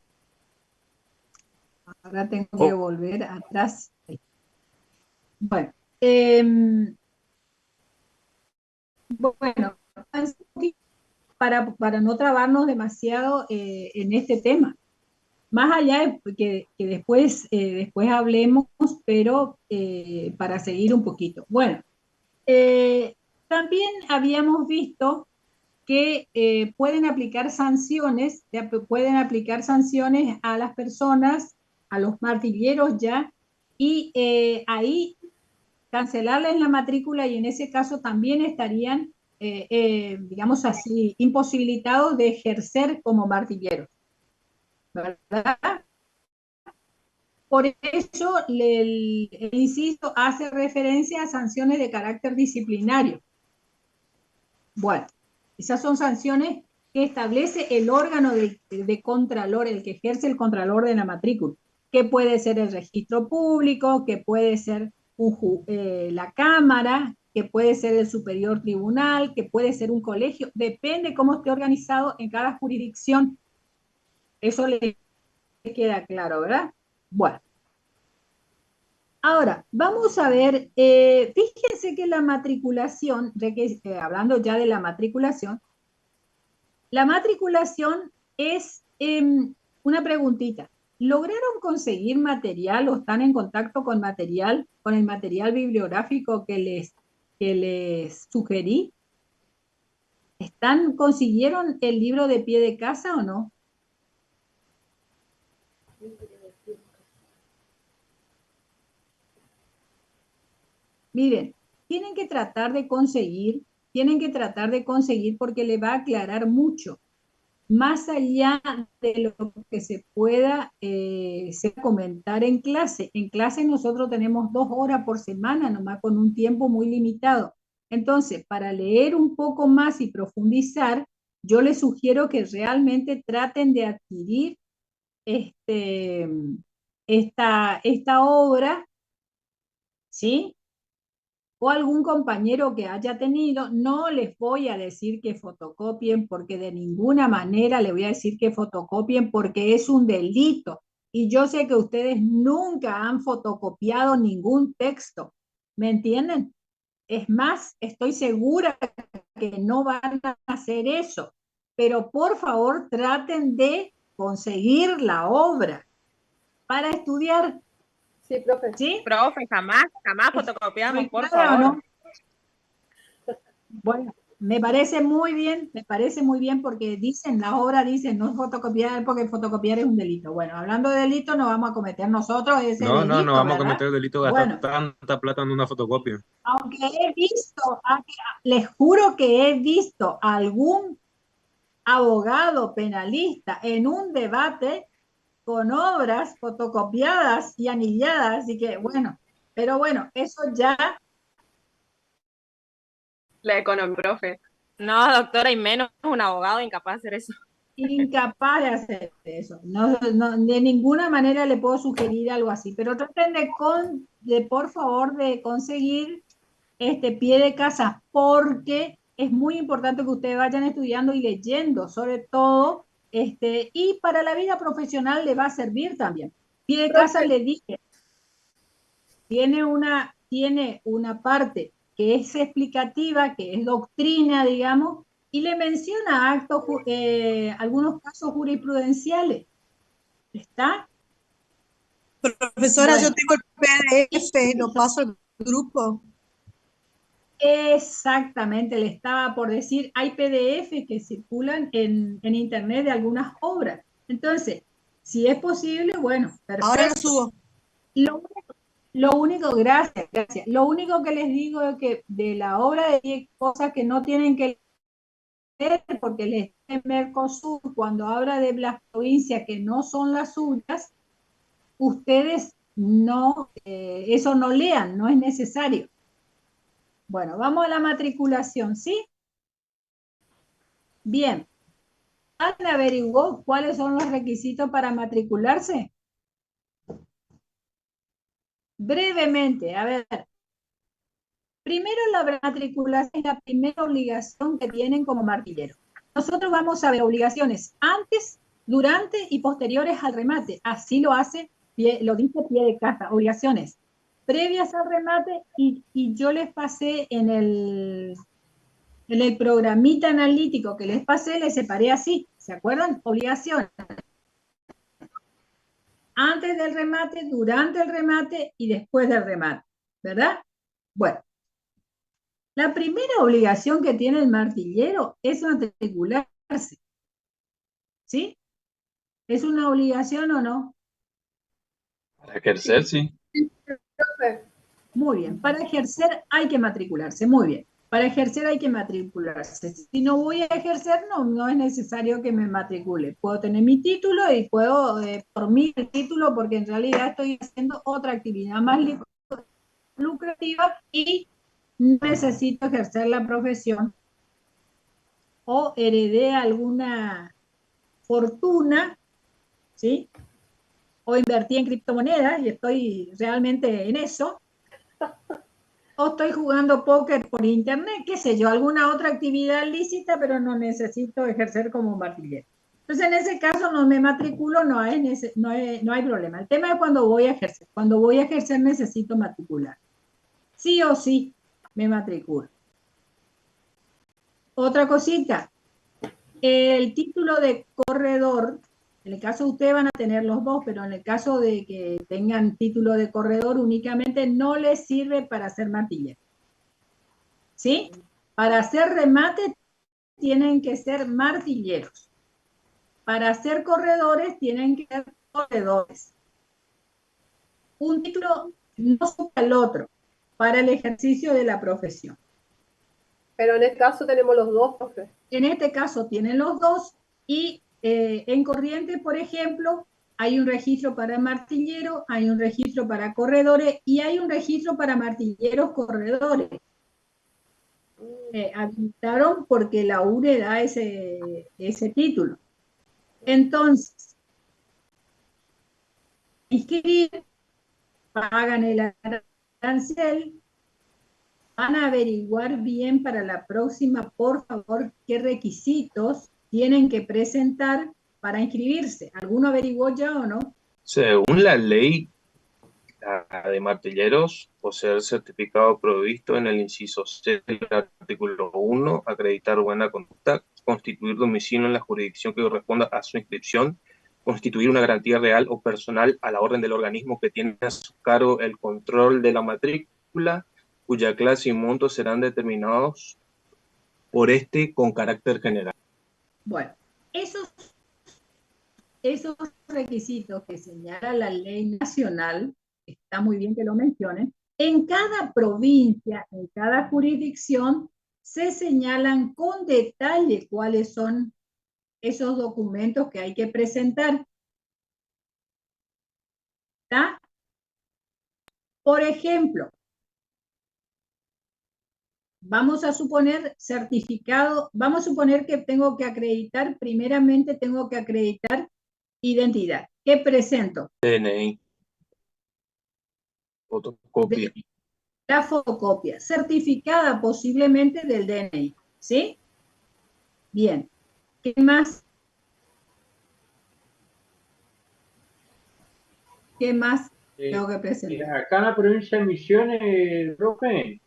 Ahora tengo que volver atrás. Bueno, para no trabarnos demasiado en este tema, más allá de que después hablemos, pero para seguir un poquito. Bueno, también habíamos visto que pueden aplicar sanciones a las personas, a los martilleros ya, y ahí cancelarles la matrícula y en ese caso también estarían, digamos así, imposibilitados de ejercer como martilleros, ¿verdad? Por eso el inciso hace referencia a sanciones de carácter disciplinario. Bueno, esas son sanciones que establece el órgano de contralor, el que ejerce el contralor de la matrícula, que puede ser el registro público, que puede ser la Cámara, que puede ser el Superior Tribunal, que puede ser un colegio, depende cómo esté organizado en cada jurisdicción. Eso le queda claro, ¿verdad? Bueno. Ahora, vamos a ver, fíjense que la matriculación, hablando ya de la matriculación es una preguntita. ¿Lograron conseguir material o están en contacto con el material bibliográfico que les sugerí? ¿Consiguieron el libro de pie de casa o no? Miren, tienen que tratar de conseguir porque le va a aclarar mucho, más allá de lo que se pueda comentar en clase. En clase nosotros tenemos 2 horas por semana, nomás con un tiempo muy limitado. Entonces, para leer un poco más y profundizar, yo les sugiero que realmente traten de adquirir esta obra, ¿sí? O algún compañero que haya tenido. No les voy a decir que fotocopien, porque de ninguna manera les voy a decir que fotocopien, porque es un delito. Y yo sé que ustedes nunca han fotocopiado ningún texto, ¿me entienden? Es más, estoy segura que no van a hacer eso, pero por favor traten de conseguir la obra para estudiar. Sí, profe. ¿Sí? Profe, jamás fotocopiamos, por ¿Claro o favor. no? Bueno, me parece muy bien porque dicen, la obra dice no fotocopiar porque fotocopiar es un delito. Bueno, hablando de delito, no vamos a cometer nosotros ese No, delito, no vamos ¿verdad? a cometer el delito de gastar Bueno, tanta plata en una fotocopia. aunque he visto, les juro que he visto a algún abogado penalista en un debate con obras fotocopiadas y anilladas, así que bueno, pero bueno, eso ya... La economía, profe. No, doctora, y menos un abogado incapaz de hacer eso. Incapaz de hacer eso. No, de ninguna manera le puedo sugerir algo así, pero traten de por favor, de conseguir este pie de casa, porque es muy importante que ustedes vayan estudiando y leyendo, sobre todo, y para la vida profesional le va a servir también. Pie de casa, le dije, tiene una parte que es explicativa, que es doctrina, digamos, y le menciona algunos casos jurisprudenciales. ¿Está? Profesora, Bueno. yo tengo el PDF, lo paso al grupo. Exactamente, le estaba por decir, hay PDF que circulan en internet de algunas obras. Entonces, si es posible, bueno, perfecto. Ahora lo subo. Lo único, gracias. Lo único que les digo es que de la obra de 10 cosas que no tienen que leer, porque les en Mercosur, cuando habla de las provincias que no son las suyas, ustedes no, eso no lean, no es necesario. Bueno, vamos a la matriculación, ¿sí? Bien. ¿Han averiguado cuáles son los requisitos para matricularse? Brevemente, a ver. Primero, la matriculación es la primera obligación que tienen como martilleros. Nosotros vamos a ver obligaciones antes, durante y posteriores al remate. Así lo dice pie de casa, obligaciones previas al remate, y yo les pasé en el programita analítico que les pasé, les separé así. ¿Se acuerdan? Obligaciones antes del remate, durante el remate y después del remate, ¿verdad? Bueno, la primera obligación que tiene el martillero es matricularse. ¿Sí? ¿Es una obligación o no? Para ejercer, sí. Muy bien. Para ejercer hay que matricularse. Muy bien. Para ejercer hay que matricularse. Si no voy a ejercer, no es necesario que me matricule. Puedo tener mi título y puedo, por mí, el título, porque en realidad estoy haciendo otra actividad más lucrativa y no necesito ejercer la profesión, o heredé alguna fortuna, ¿sí? O invertí en criptomonedas y estoy realmente en eso, o estoy jugando póker por internet, qué sé yo, alguna otra actividad lícita, pero no necesito ejercer como martillero. Entonces, en ese caso no me matriculo, no hay problema. El tema es cuando voy a ejercer. Cuando voy a ejercer necesito matricular. Sí o sí me matriculo. Otra cosita, el título de corredor, en el caso de ustedes van a tener los dos, pero en el caso de que tengan título de corredor únicamente no les sirve para hacer martillero. ¿Sí? Para hacer remate tienen que ser martilleros. Para hacer corredores tienen que ser corredores. Un título no supera al otro para el ejercicio de la profesión. Pero en este caso tenemos los dos, profe. En este caso tienen los dos, y en Corrientes, por ejemplo, hay un registro para martillero, hay un registro para corredores y hay un registro para martilleros corredores. habilitaron porque la UNE da ese título. Entonces, inscribir, pagan el arancel, van a averiguar bien para la próxima, por favor, qué requisitos tienen que presentar para inscribirse. ¿Alguno averiguó ya o no? Según la ley de martilleros, poseer certificado provisto en el inciso C del artículo 1, acreditar buena conducta, constituir domicilio en la jurisdicción que corresponda a su inscripción, constituir una garantía real o personal a la orden del organismo que tiene a su cargo el control de la matrícula, cuya clase y monto serán determinados por este con carácter general. Bueno, esos requisitos que señala la ley nacional, está muy bien que lo mencionen, en cada provincia, en cada jurisdicción, se señalan con detalle cuáles son esos documentos que hay que presentar. ¿Está? Por ejemplo, vamos a suponer certificado, vamos a suponer que tengo que acreditar, primeramente tengo que acreditar identidad. ¿Qué presento? DNI. Fotocopia. La fotocopia, certificada posiblemente del DNI, ¿sí? Bien. ¿Qué más? ¿Qué más tengo que presentar? Acá en la provincia de Misiones, profe,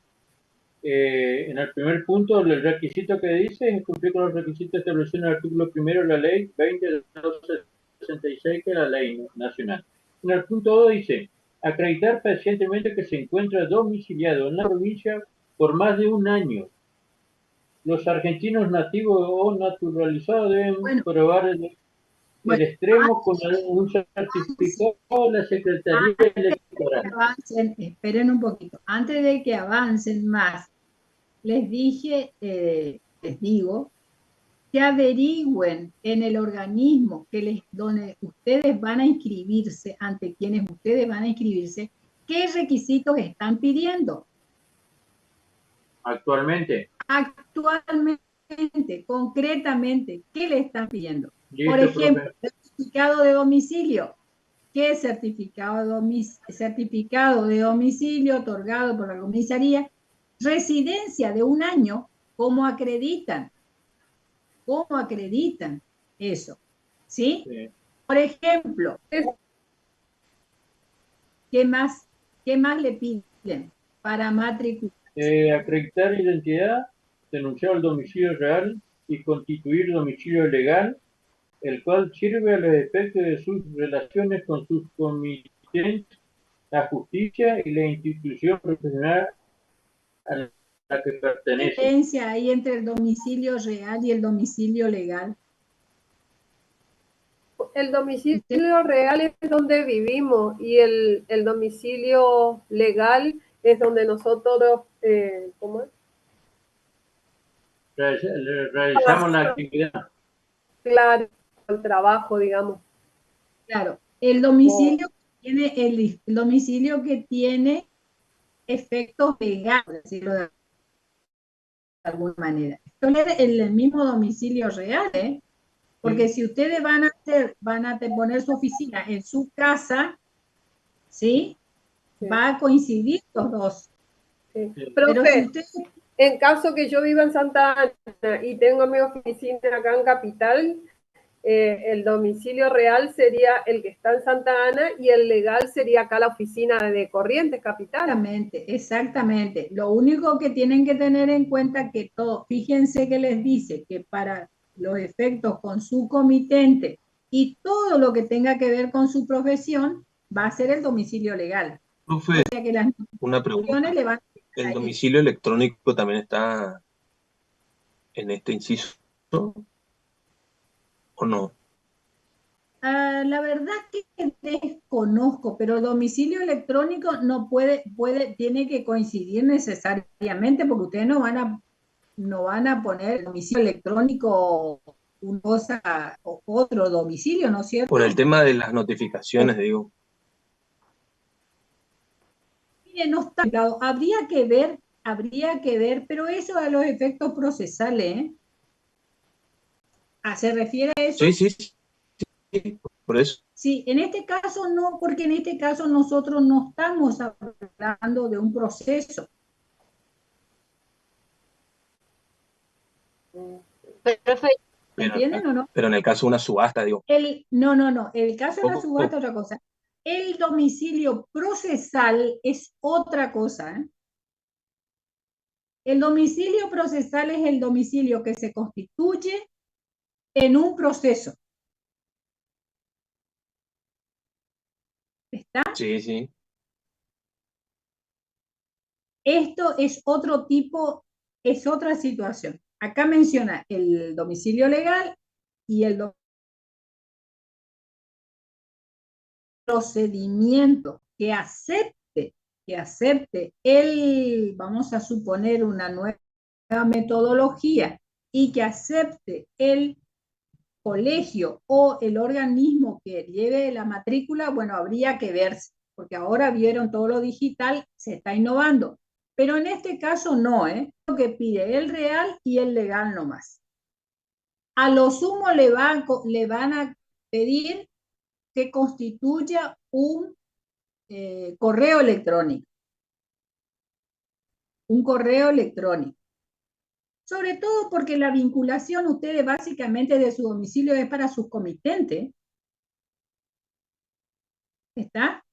en el primer punto, el requisito que dice es cumplir con los requisitos establecidos en el artículo 1 de la ley 20.266, que es la ley nacional. En el punto 2 dice, acreditar fehacientemente que se encuentra domiciliado en la provincia por más de un año. Los argentinos nativos o naturalizados deben probar el extremo con un certificado de la Secretaría Electoral. Esperen un poquito. Antes de que avancen más, les dije, les digo, que averigüen en el organismo donde ustedes van a inscribirse, ante quienes ustedes van a inscribirse, qué requisitos están pidiendo. Actualmente, concretamente, ¿qué le están pidiendo? Listo, por ejemplo, profe. certificado de domicilio. ¿Qué certificado de domicilio otorgado por la comisaría? Residencia de un año, ¿cómo acreditan? ¿Cómo acreditan eso? ¿Sí? Por ejemplo, ¿qué más le piden para matricular? Acreditar identidad, denunciar el domicilio real y constituir domicilio legal, el cual sirve a los efectos de sus relaciones con sus comitentes, la justicia y la institución profesional a la que pertenece. ¿Qué diferencia hay entre el domicilio real y el domicilio legal? El domicilio real es donde vivimos y el domicilio legal es donde nosotros, ¿cómo es? Realizamos la actividad. Claro, el trabajo, digamos. Claro, el domicilio tiene el domicilio que tiene efectos legales, por decirlo de alguna manera. Esto es el mismo domicilio real, ¿eh? Porque si ustedes van a poner su oficina en su casa, ¿sí? Va a coincidir los dos. Sí. Pero Profe, si ustedes... en caso que yo viva en Santa Ana y tengo mi oficina acá en Capital, el domicilio real sería el que está en Santa Ana y el legal sería acá la oficina de Corrientes Capital. Exactamente. Lo único que tienen que tener en cuenta que todo, fíjense que les dice que para los efectos con su comitente y todo lo que tenga que ver con su profesión va a ser el domicilio legal. Profe, o sea que las una pregunta. le van ¿El domicilio electrónico también está en este inciso o no? La verdad que desconozco, pero el domicilio electrónico no tiene que coincidir necesariamente, porque ustedes no van a poner el domicilio electrónico una cosa o otro domicilio, ¿no es cierto? Por el tema de las notificaciones, digo. Mire, no está claro. Habría que ver habría que ver, pero eso a los efectos procesales, ¿eh? ¿Se refiere a eso? Sí, sí, por eso. Sí, en este caso no, porque en este caso nosotros no estamos hablando de un proceso. ¿Entienden o no? Pero en el caso de una subasta, digo. No. El caso de la subasta es otra cosa. El domicilio procesal es otra cosa, ¿eh? El domicilio procesal es el domicilio que se constituye en un proceso. ¿Está? Sí, sí. Esto es otro tipo, es otra situación. Acá menciona el domicilio legal y el procedimiento que acepte el, vamos a suponer, una nueva metodología y que acepte el colegio o el organismo que lleve la matrícula, bueno, habría que verse, porque ahora vieron todo lo digital, se está innovando. Pero en este caso no, ¿eh? Lo que pide el real y el legal nomás. A lo sumo le van a pedir que constituya un correo electrónico. Un correo electrónico. Sobre todo porque la vinculación ustedes básicamente de su domicilio es para sus comitentes. ¿Está?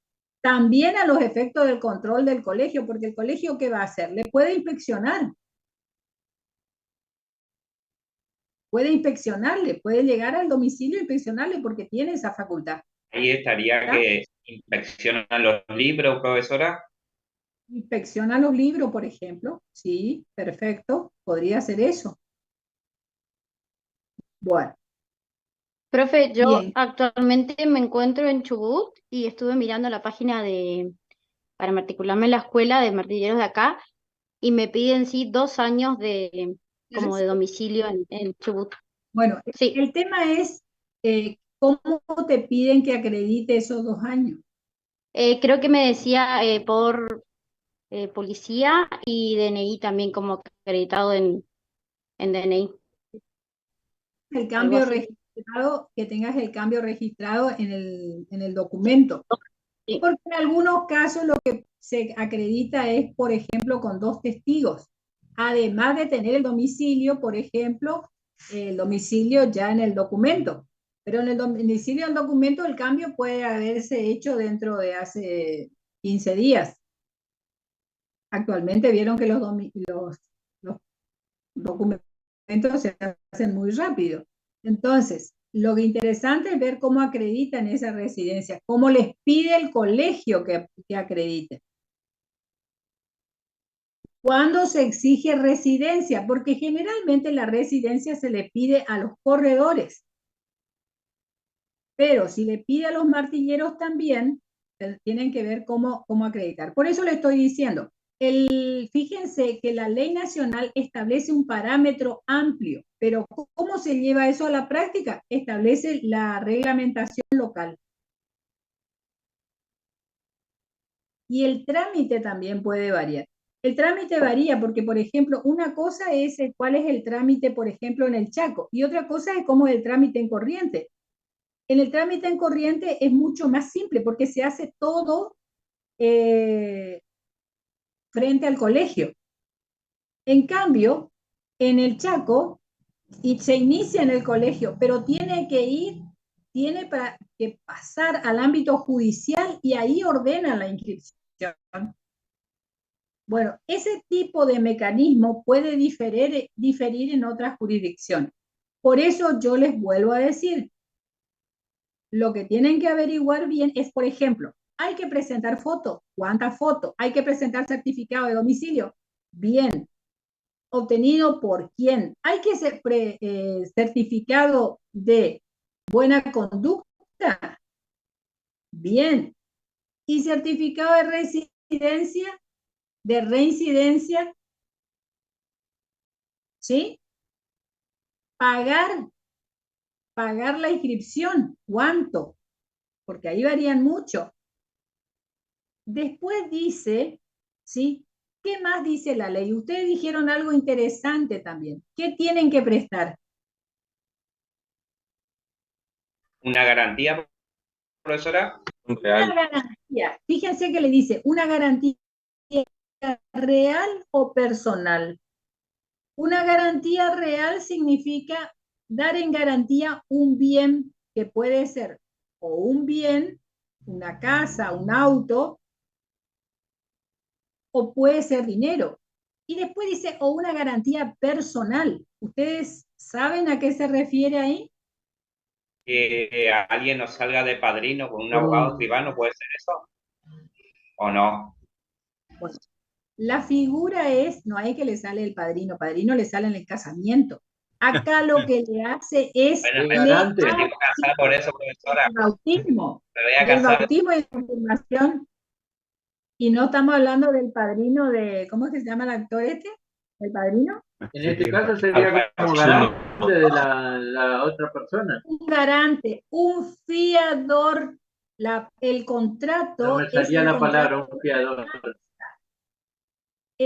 También a los efectos del control del colegio, porque el colegio, ¿qué va a hacer? Le puede inspeccionar. Puede inspeccionarle, puede llegar al domicilio e inspeccionarle porque tiene esa facultad. Ahí estaría ¿Está? que inspeccionan los libros, profesora. Inspecciona los libros, por ejemplo. Sí, perfecto. Podría ser eso. Bueno. Profe, yo Bien. actualmente me encuentro en Chubut y estuve mirando la página para matricularme en la escuela de martilleros de acá y me piden sí 2 años como de domicilio en Chubut. Bueno, sí. El tema es cómo te piden que acredite esos 2 años. Creo que me decía por policía y DNI también como acreditado en DNI. El cambio registrado, que tengas el cambio registrado en el documento. Sí. Porque en algunos casos lo que se acredita es, por ejemplo, con 2 testigos. Además de tener el domicilio, por ejemplo, el domicilio ya en el documento. Pero en el domicilio del documento el cambio puede haberse hecho dentro de hace 15 días. Actualmente vieron que los documentos se hacen muy rápido. Entonces, lo interesante es ver cómo acreditan esa residencia, cómo les pide el colegio que acredite. ¿Cuándo se exige residencia? Porque generalmente la residencia se le pide a los corredores. Pero si le pide a los martilleros también, tienen que ver cómo acreditar. Por eso le estoy diciendo, fíjense que la ley nacional establece un parámetro amplio, pero ¿cómo se lleva eso a la práctica? Establece la reglamentación local. Y el trámite también puede variar. El trámite varía porque, por ejemplo, una cosa es cuál es el trámite, por ejemplo, en el Chaco, y otra cosa es cómo es el trámite en Corrientes. En el trámite en Corrientes es mucho más simple porque se hace todo frente al colegio. En cambio, en el Chaco, se inicia en el colegio, pero tiene que pasar al ámbito judicial y ahí ordena la inscripción. Bueno, ese tipo de mecanismo puede diferir en otras jurisdicciones. Por eso yo les vuelvo a decir, lo que tienen que averiguar bien es, por ejemplo, hay que presentar fotos. ¿Cuántas fotos? Hay que presentar certificado de domicilio. Bien. ¿Obtenido por quién? Hay que ser certificado de buena conducta. Bien. ¿Y certificado de residencia? ¿De reincidencia? ¿Sí? Pagar la inscripción. ¿Cuánto? Porque ahí varían mucho. Después dice, ¿sí? ¿Qué más dice la ley? Ustedes dijeron algo interesante también. ¿Qué tienen que prestar? Una garantía, profesora. Una garantía. Fíjense que le dice, una garantía real o personal. Una garantía real significa dar en garantía un bien que puede ser o un bien, una casa, un auto, o puede ser dinero. Y después dice, o una garantía personal. ¿Ustedes saben a qué se refiere ahí? Que alguien nos salga de padrino con un abogado escribano, ¿puede ser eso? ¿O no? Bueno, la figura es, no hay que le sale el padrino le sale en el casamiento. Acá lo que le hace es Bueno, le me tengo que casar por eso, profesora. el bautismo. Me voy a Del casar. bautismo y de confirmación. Y no estamos hablando del padrino de, ¿cómo es que se llama el actor este? ¿El padrino? En este caso sería como garante de la otra persona. Un garante, un fiador. El No contrato me es salía el la palabra, contrato, un fiador.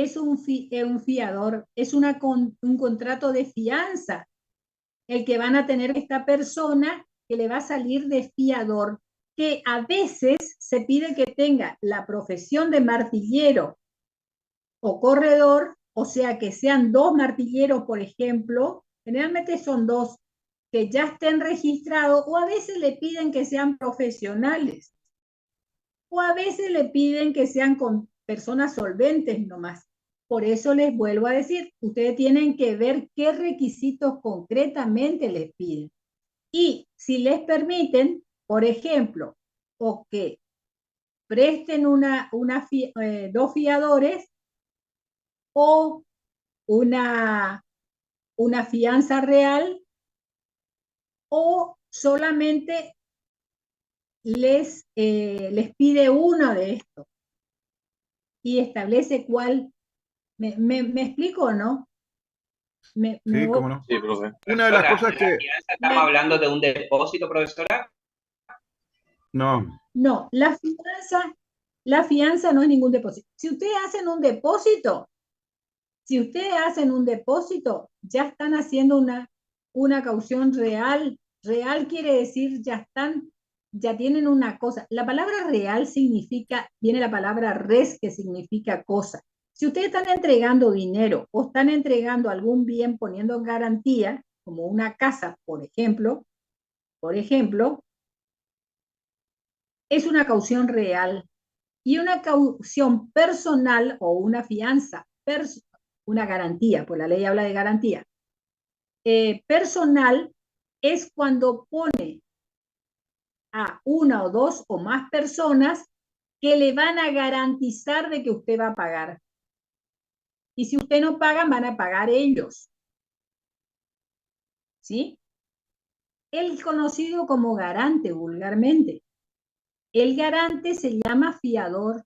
es un fiador, es un contrato de fianza, el que van a tener esta persona que le va a salir de fiador, que a veces se pide que tenga la profesión de martillero o corredor, o sea, que sean 2 martilleros, por ejemplo, generalmente son 2, que ya estén registrados, o a veces le piden que sean profesionales, o a veces le piden que sean con personas solventes nomás. Por eso les vuelvo a decir, ustedes tienen que ver qué requisitos concretamente les piden. Y si les permiten, por ejemplo, o que presten 2 fiadores o una fianza real, o solamente les pide uno de estos y establece cuál. ¿Me explico o no? Sí, cómo no. Sí, profe. Una de las cosas ¿La que... fianza estamos hablando de un depósito, profesora? No, No, la fianza no es ningún depósito. Si ustedes hacen un depósito, ya están haciendo una caución real. Real quiere decir ya tienen una cosa. La palabra real viene la palabra res, que significa cosa. Si ustedes están entregando dinero o están entregando algún bien poniendo en garantía, como una casa, por ejemplo, es una caución real. Y una caución personal o una fianza, una garantía, pues la ley habla de garantía. Personal es cuando pone a 1 o 2 o más personas que le van a garantizar de que usted va a pagar. Y si usted no paga, van a pagar ellos. ¿Sí? El conocido como garante vulgarmente. El garante se llama fiador.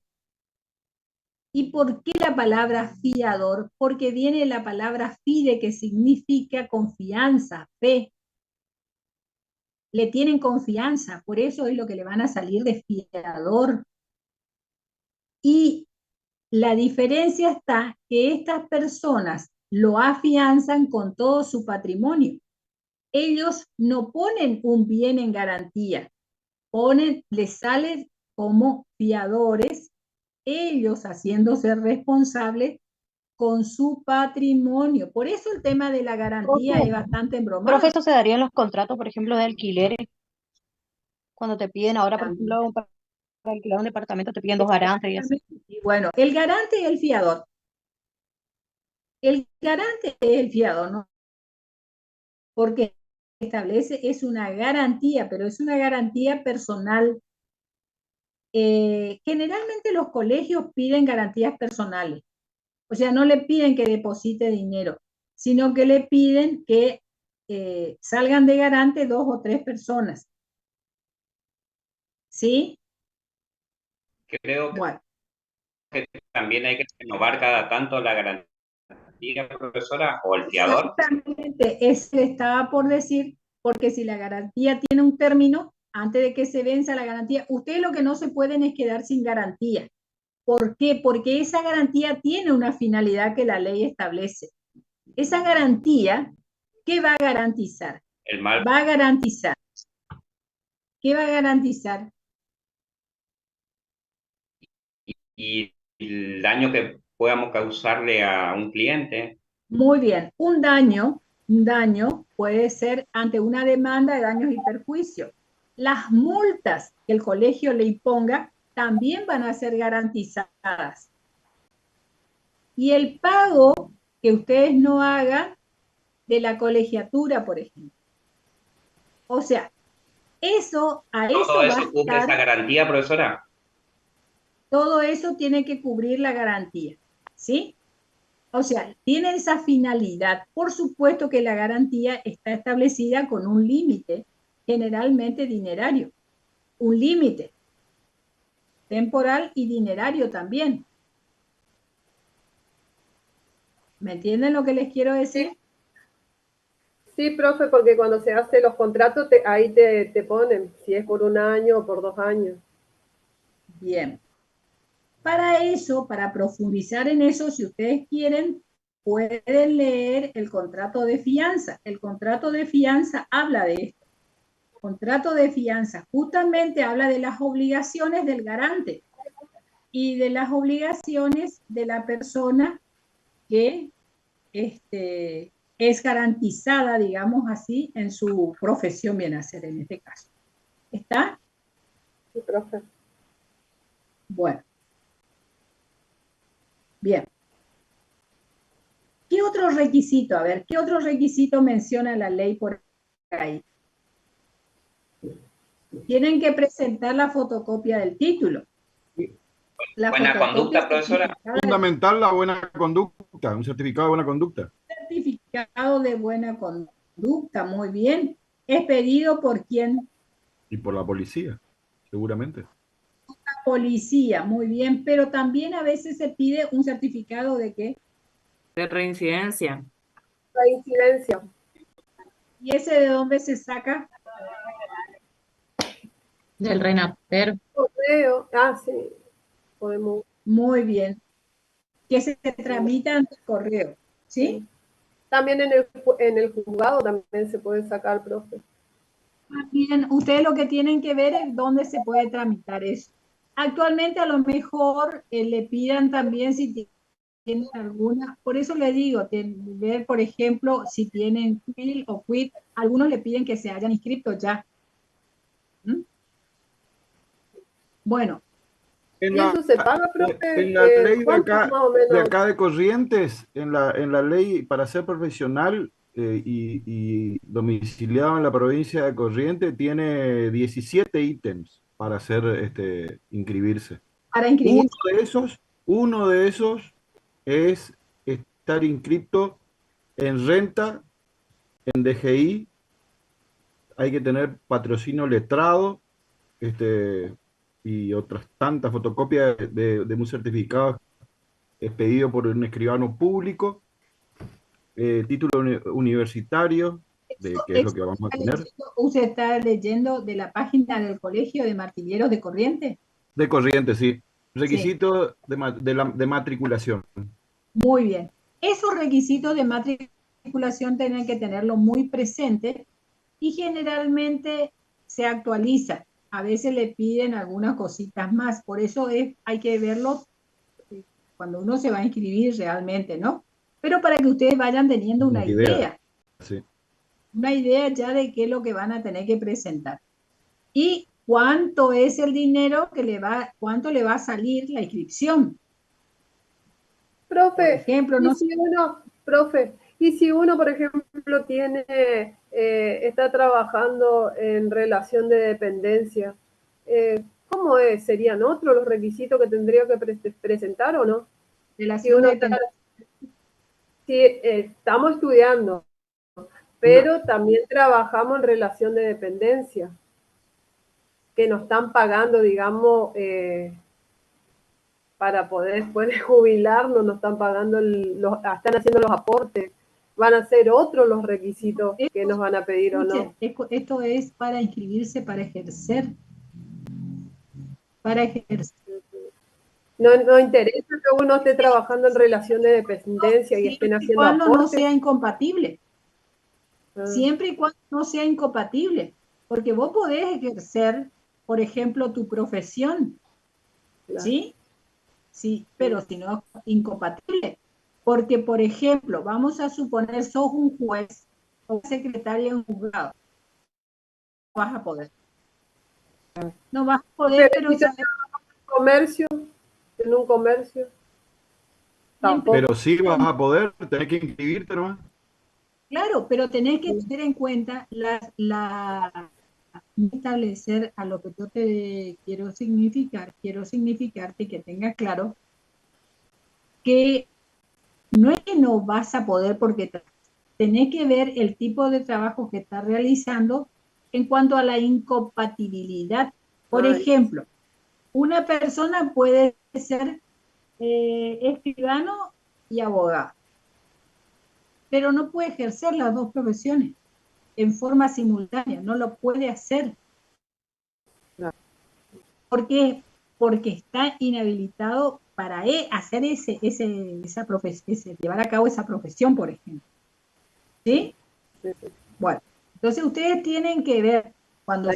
¿Y por qué la palabra fiador? Porque viene la palabra fide, que significa confianza, fe. Le tienen confianza, por eso es lo que le van a salir de fiador. Y la diferencia está que estas personas lo afianzan con todo su patrimonio. Ellos no ponen un bien en garantía, les salen como fiadores, ellos haciéndose responsables con su patrimonio. Por eso el tema de la garantía es bastante embromado. Profe, eso se daría en los contratos, por ejemplo, de alquileres, cuando te piden ahora, por ejemplo, para alquilar un departamento, te piden 2 garantes y así. Y bueno, el garante y el fiador. El garante es el fiador, ¿no? Porque establece, es una garantía, pero es una garantía personal. Generalmente los colegios piden garantías personales. O sea, no le piden que deposite dinero, sino que le piden que salgan de garante 2 o 3 personas. ¿Sí? Creo que también hay que renovar cada tanto la garantía, profesora, o el fiador. Exactamente, eso estaba por decir, porque si la garantía tiene un término, antes de que se venza la garantía, ustedes lo que no se pueden es quedar sin garantía, ¿Por qué? Porque esa garantía tiene una finalidad que la ley establece. Esa garantía, ¿qué va a garantizar? El mal. Va a garantizar. ¿Qué va a garantizar? Y el daño que podamos causarle a un cliente. Muy bien, un daño puede ser ante una demanda de daños y perjuicios. Las multas que el colegio le imponga también van a ser garantizadas. Y el pago que ustedes no hagan de la colegiatura, por ejemplo. O sea, eso ¿Todo va eso a cubre esa estar, garantía, profesora? todo eso tiene que cubrir la garantía, ¿sí? O sea, tiene esa finalidad. Por supuesto que la garantía está establecida con un límite, generalmente dinerario. Un límite temporal y dinerario también. ¿Me entienden lo que les quiero decir? Sí, profe, porque cuando se hacen los contratos, ahí te ponen si es por 1 año o por 2 años. Bien. Para eso, para profundizar en eso, si ustedes quieren, pueden leer el contrato de fianza. El contrato de fianza habla de esto. El contrato de fianza justamente habla de las obligaciones del garante y de las obligaciones de la persona que es garantizada, digamos así, en su profesión bien hacer en este caso. ¿Está? Sí, profe. Bueno. Bien. ¿Qué otro requisito? A ver, ¿qué otro requisito menciona la ley por ahí? Tienen que presentar la fotocopia del título. La Buena conducta, profesora. Fundamental la buena conducta, un certificado de buena conducta. Certificado de buena conducta, muy bien. ¿Es pedido por quién? Y por la policía, seguramente. La policía, muy bien. Pero también a veces se pide un certificado de ¿qué? De reincidencia. Reincidencia. ¿Y ese de dónde se saca? Del RENAPER. Correo. Ah, sí. Podemos. Muy bien. Que se tramita ante el correo, ¿sí? También en el juzgado también se puede sacar, profe. Bien, ustedes lo que tienen que ver es dónde se puede tramitar eso. Actualmente a lo mejor le pidan también si tienen alguna, por eso le digo, ver por ejemplo si tienen QUIL o QUIT, algunos le piden que se hayan inscrito ya. ¿Mm? Bueno. En ¿Y la, eso se paga, profe? en la ley de ¿Cuánto acá, más o menos? de acá de Corrientes, en la ley para ser profesional y domiciliado en la provincia de Corrientes, tiene 17 ítems para hacer inscribirse. Para inscribirse. Uno de esos es estar inscrito en renta, en DGI, hay que tener patrocinio letrado, y otras tantas fotocopias de un certificado expedido por un escribano público, título universitario, que es lo que vamos a tener. ¿Usted está leyendo de la página del Colegio de Martilleros de Corrientes? De Corrientes, sí. Requisito de matriculación. Muy bien. Esos requisitos de matriculación tienen que tenerlo muy presente y generalmente se actualizan. A veces le piden algunas cositas más. Por eso hay que verlo cuando uno se va a inscribir realmente, ¿no? Pero para que ustedes vayan teniendo una idea. Sí. Una idea ya de qué es lo que van a tener que presentar. Y cuánto es el dinero cuánto le va a salir la inscripción. Profe, por ejemplo, no sé. Y si uno, por ejemplo, está trabajando en relación de dependencia, ¿cómo es? ¿Serían otros los requisitos que tendría que presentar o no? Si estamos estudiando, pero también trabajamos en relación de dependencia, que nos están pagando, digamos, para poder después de jubilarnos, nos están pagando, están haciendo los aportes, van a ser otros los requisitos que nos van a pedir o no. Esto es para inscribirse, para ejercer. Para ejercer. No interesa que uno esté trabajando en relación de dependencia y estén haciendo cuando no aportes. sea incompatible. Ah. Siempre y cuando no sea incompatible. Porque vos podés ejercer, por ejemplo, tu profesión. Claro. ¿Sí? Sí, pero si no es incompatible. Porque, por ejemplo, vamos a suponer sos un juez o secretaria en un juzgado. No vas a poder. No vas a poder, pero si te comercio, en un comercio, tampoco. Pero sí vas a poder, tenés que inscribirte nomás. Claro, pero tenés que tener en cuenta establecer a lo que yo te quiero significarte que tengas claro que no es que no vas a poder porque tenés que ver el tipo de trabajo que estás realizando en cuanto a la incompatibilidad. Por ejemplo, una persona puede ser escribano y abogado, pero no puede ejercer las dos profesiones en forma simultánea, no lo puede hacer. ¿Por qué? Porque está inhabilitado para hacer llevar a cabo esa profesión, por ejemplo. ¿Sí? Bueno, entonces ustedes tienen que ver, cuando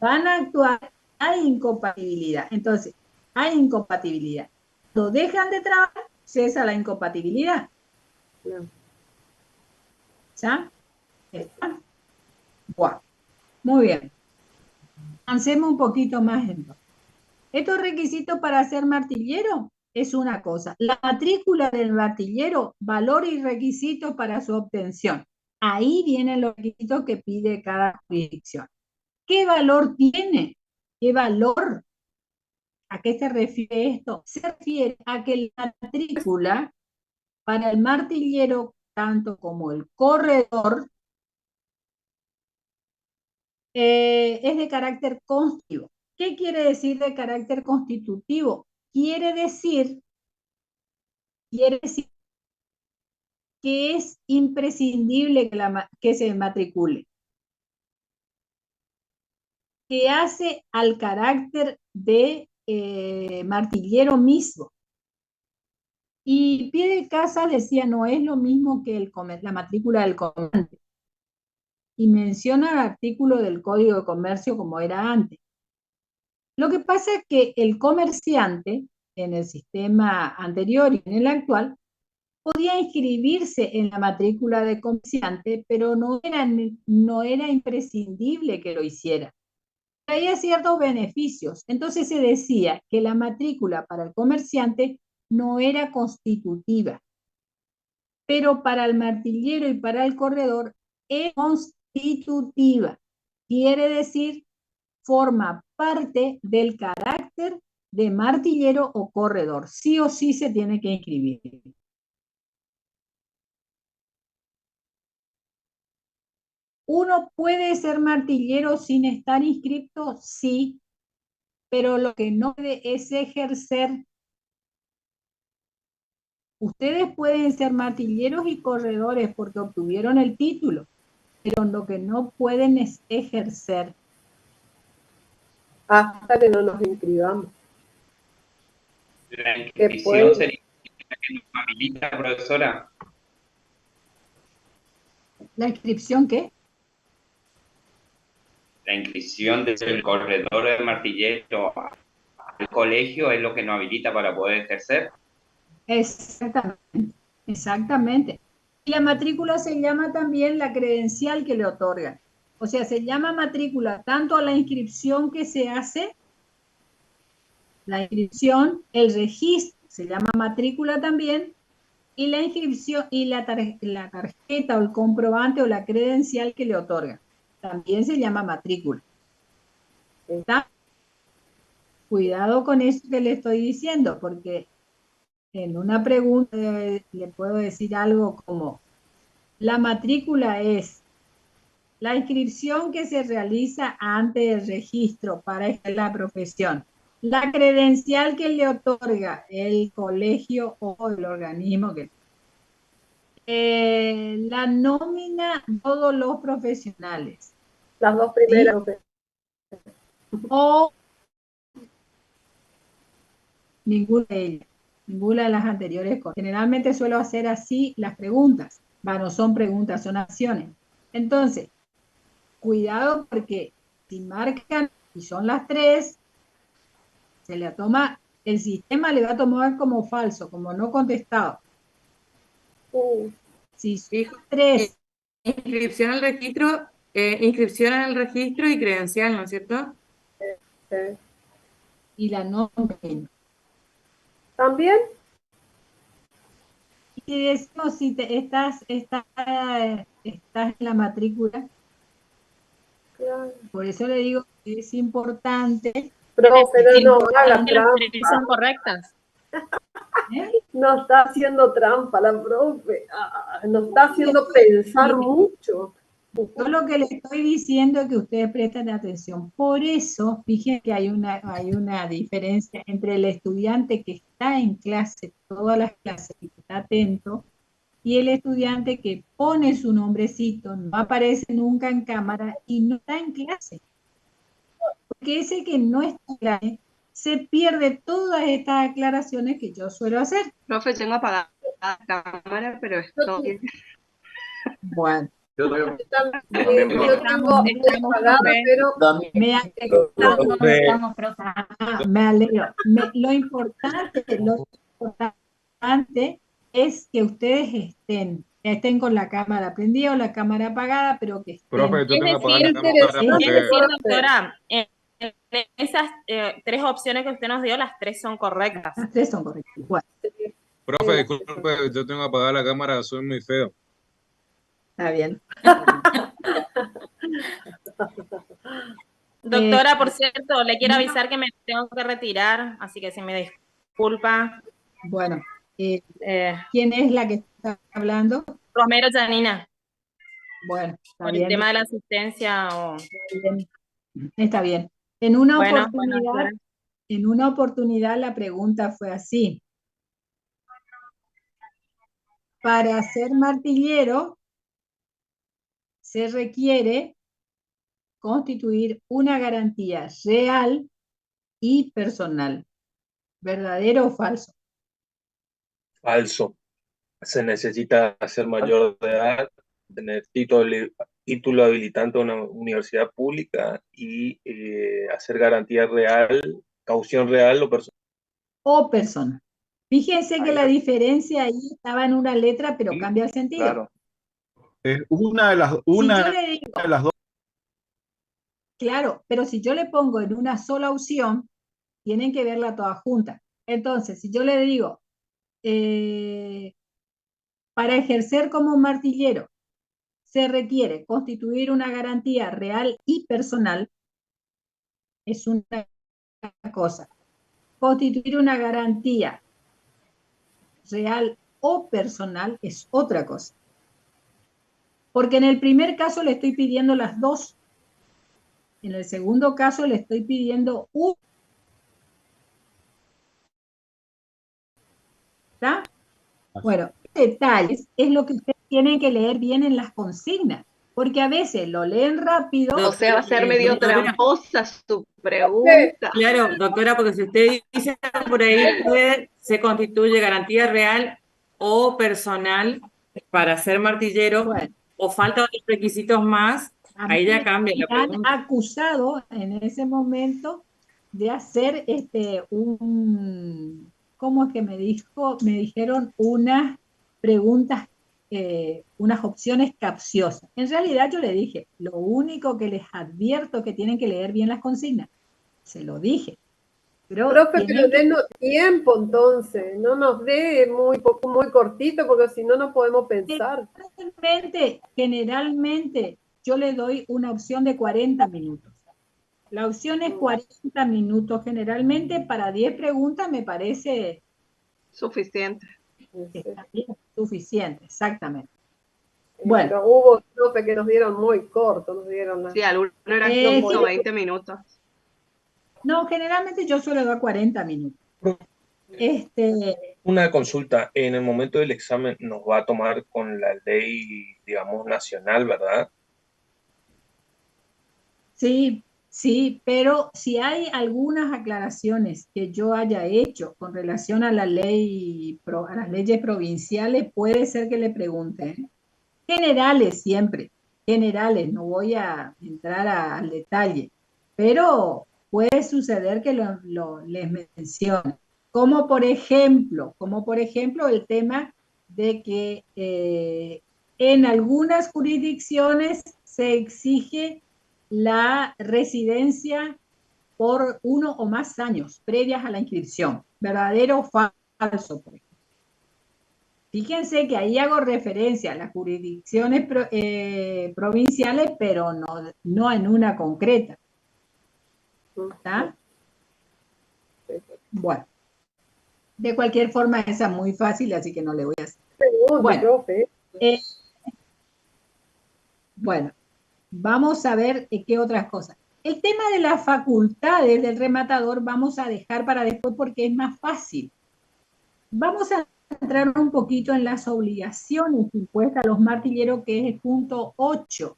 van a actuar, hay incompatibilidad. Entonces, hay incompatibilidad. Cuando dejan de trabajar, cesa la incompatibilidad. ¿Ya? ¿Está? Bueno, muy bien. Avancemos un poquito más entonces. Estos requisitos para ser martillero es una cosa. La matrícula del martillero, valor y requisitos para su obtención. Ahí vienen los requisitos que pide cada jurisdicción. ¿Qué valor tiene? ¿Qué valor? ¿A qué se refiere esto? Se refiere a que la matrícula para el martillero, tanto como el corredor, es de carácter constitutivo. ¿Qué quiere decir de carácter constitutivo? Quiere decir que es imprescindible que se matricule, que hace al carácter de martillero mismo. Y Pie decía, no es lo mismo que la matrícula del comerciante. Y menciona el artículo del Código de Comercio como era antes. Lo que pasa es que el comerciante, en el sistema anterior y en el actual, podía inscribirse en la matrícula de comerciante, pero no era imprescindible que lo hiciera. Traía ciertos beneficios. Entonces se decía que la matrícula para el comerciante no era constitutiva, pero para el martillero y para el corredor es constitutiva. Quiere decir, forma parte del carácter de martillero o corredor. Sí o sí se tiene que inscribir. ¿Uno puede ser martillero sin estar inscrito? Sí, pero lo que no puede es ejercer. Ustedes pueden ser martilleros y corredores porque obtuvieron el título, pero lo que no pueden es ejercer. Hasta que no nos inscribamos. La inscripción sería la que nos habilita, profesora. ¿La inscripción qué? La inscripción del corredor de martillero al colegio es lo que nos habilita para poder ejercer. Exactamente, exactamente. Y la matrícula se llama también la credencial que le otorgan. O sea, se llama matrícula tanto a la inscripción que se hace, la inscripción, el registro, se llama matrícula también, y la inscripción y la tarjeta o el comprobante o la credencial que le otorgan. También se llama matrícula. ¿Está? Cuidado con eso que le estoy diciendo, porque en una pregunta le puedo decir algo como, la matrícula es la inscripción que se realiza antes del registro para la profesión, la credencial que le otorga el colegio o el organismo que la nómina de todos los profesionales. Las dos primeras. O Ninguna de ellas, ninguna de las anteriores cosas. Generalmente suelo hacer así las preguntas. No son preguntas, son acciones. Entonces, cuidado porque si marcan y son las 3, se le toma, el sistema le va a tomar como falso, como no contestado. Si son 3. Inscripción al registro, inscripción en el registro y credencial, ¿no es cierto? Y la nómina. ¿También? Y decimos si estás en la matrícula. Claro. Por eso le digo que es importante. Profe, no haga trampa. Son correctas. No está haciendo trampa la profe. Nos está haciendo pensar mucho. Yo lo que le estoy diciendo es que ustedes presten atención. Por eso, fíjense que hay una diferencia entre el estudiante que está en clase, todas las clases, y que está atento, y el estudiante que pone su nombrecito, no aparece nunca en cámara y no está en clase. Porque ese que no está en clase se pierde todas estas aclaraciones que yo suelo hacer. Profe, tengo apagada la cámara, pero estoy... Bueno. Yo Yo tengo apagada, pero... Me alegro. Lo importante es que ustedes estén con la cámara prendida o la cámara apagada, pero que estén. Profe, yo tengo apagada la cámara Es porque... decir, doctora, en esas 3 opciones que usted nos dio, las 3 son correctas. Las 3 son correctas. Igual. Profe, disculpe, yo tengo apagada la cámara, soy muy feo. Está bien. Doctora, por cierto, le quiero avisar que me tengo que retirar, así que si me disculpa. Bueno, ¿quién es la que está hablando? Romero Janina. Bueno, está por bien. el tema de la asistencia o... Está bien. En una Bueno, oportunidad la pregunta fue así. Para ser martillero se requiere constituir una garantía real y personal. ¿Verdadero o falso? Falso. Se necesita ser mayor de edad, tener título habilitante de una universidad pública y hacer garantía real, caución real o personal. O personal. Fíjense que la diferencia ahí estaba en una letra, pero cambia el sentido. Claro. Es una de las dos. Claro, pero si yo le pongo en una sola opción, tienen que verla toda junta. Entonces, si yo le digo, para ejercer como martillero, se requiere constituir una garantía real y personal, es una cosa. Constituir una garantía real o personal es otra cosa. Porque en el primer caso le estoy pidiendo las dos. En el segundo caso le estoy pidiendo un. ¿Está? Bueno, detalles es lo que ustedes tienen que leer bien en las consignas, porque a veces lo leen rápido. O sea, va a ser medio tramposa su pregunta. Claro, doctora, porque si usted dice por ahí que se constituye garantía real o personal para ser martillero, bueno, o falta otros requisitos más, ahí ya cambia la pregunta. Me han acusado en ese momento de hacer ¿cómo es que me dijeron unas preguntas, unas opciones capciosas? En realidad yo le dije, lo único que les advierto que tienen que leer bien las consignas. Se lo dije. Profe, pero denos tiempo entonces, no nos dé muy cortito, porque si no, no podemos pensar. Generalmente yo le doy una opción de 40 minutos. La opción es 40 minutos generalmente, para 10 preguntas me parece suficiente. Suficiente, exactamente. Bueno, pero hubo profe que nos dieron muy corto, nos dieron sí, al uno era 15 o 20 minutos. No, generalmente yo suelo dar 40 minutos. Una consulta, en el momento del examen nos va a tomar con la ley, digamos, nacional, ¿verdad? Sí, Sí, pero si hay algunas aclaraciones que yo haya hecho con relación a la ley, a las leyes provinciales, puede ser que le pregunten. Generales siempre, generales, no voy a entrar al detalle, pero puede suceder que les mencione. Como por ejemplo el tema de que en algunas jurisdicciones se exige la residencia por 1 o más años previas a la inscripción. ¿Verdadero o falso? Por ejemplo. Fíjense que ahí hago referencia a las jurisdicciones provinciales, pero no en una concreta. ¿Está? Bueno, de cualquier forma esa es muy fácil, así que no le voy a hacer. Bueno, vamos a ver qué otras cosas. El tema de las facultades del rematador vamos a dejar para después porque es más fácil. Vamos a entrar un poquito en las obligaciones impuestas a los martilleros, que es el punto 8.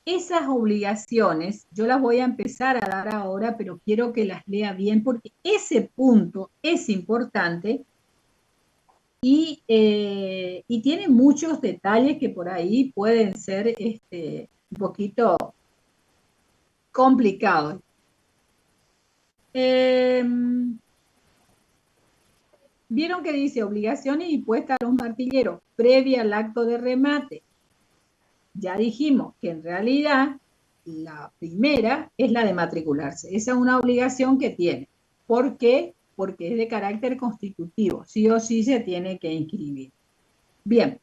Esas obligaciones yo las voy a empezar a dar ahora, pero quiero que las lea bien porque ese punto es importante y tiene muchos detalles que por ahí pueden ser un poquito complicados. Vieron que dice obligaciones impuestas a los martilleros previa al acto de remate. Ya dijimos que en realidad la primera es la de matricularse. Esa es una obligación que tiene. ¿Por qué? Porque es de carácter constitutivo. Sí o sí se tiene que inscribir. Bien.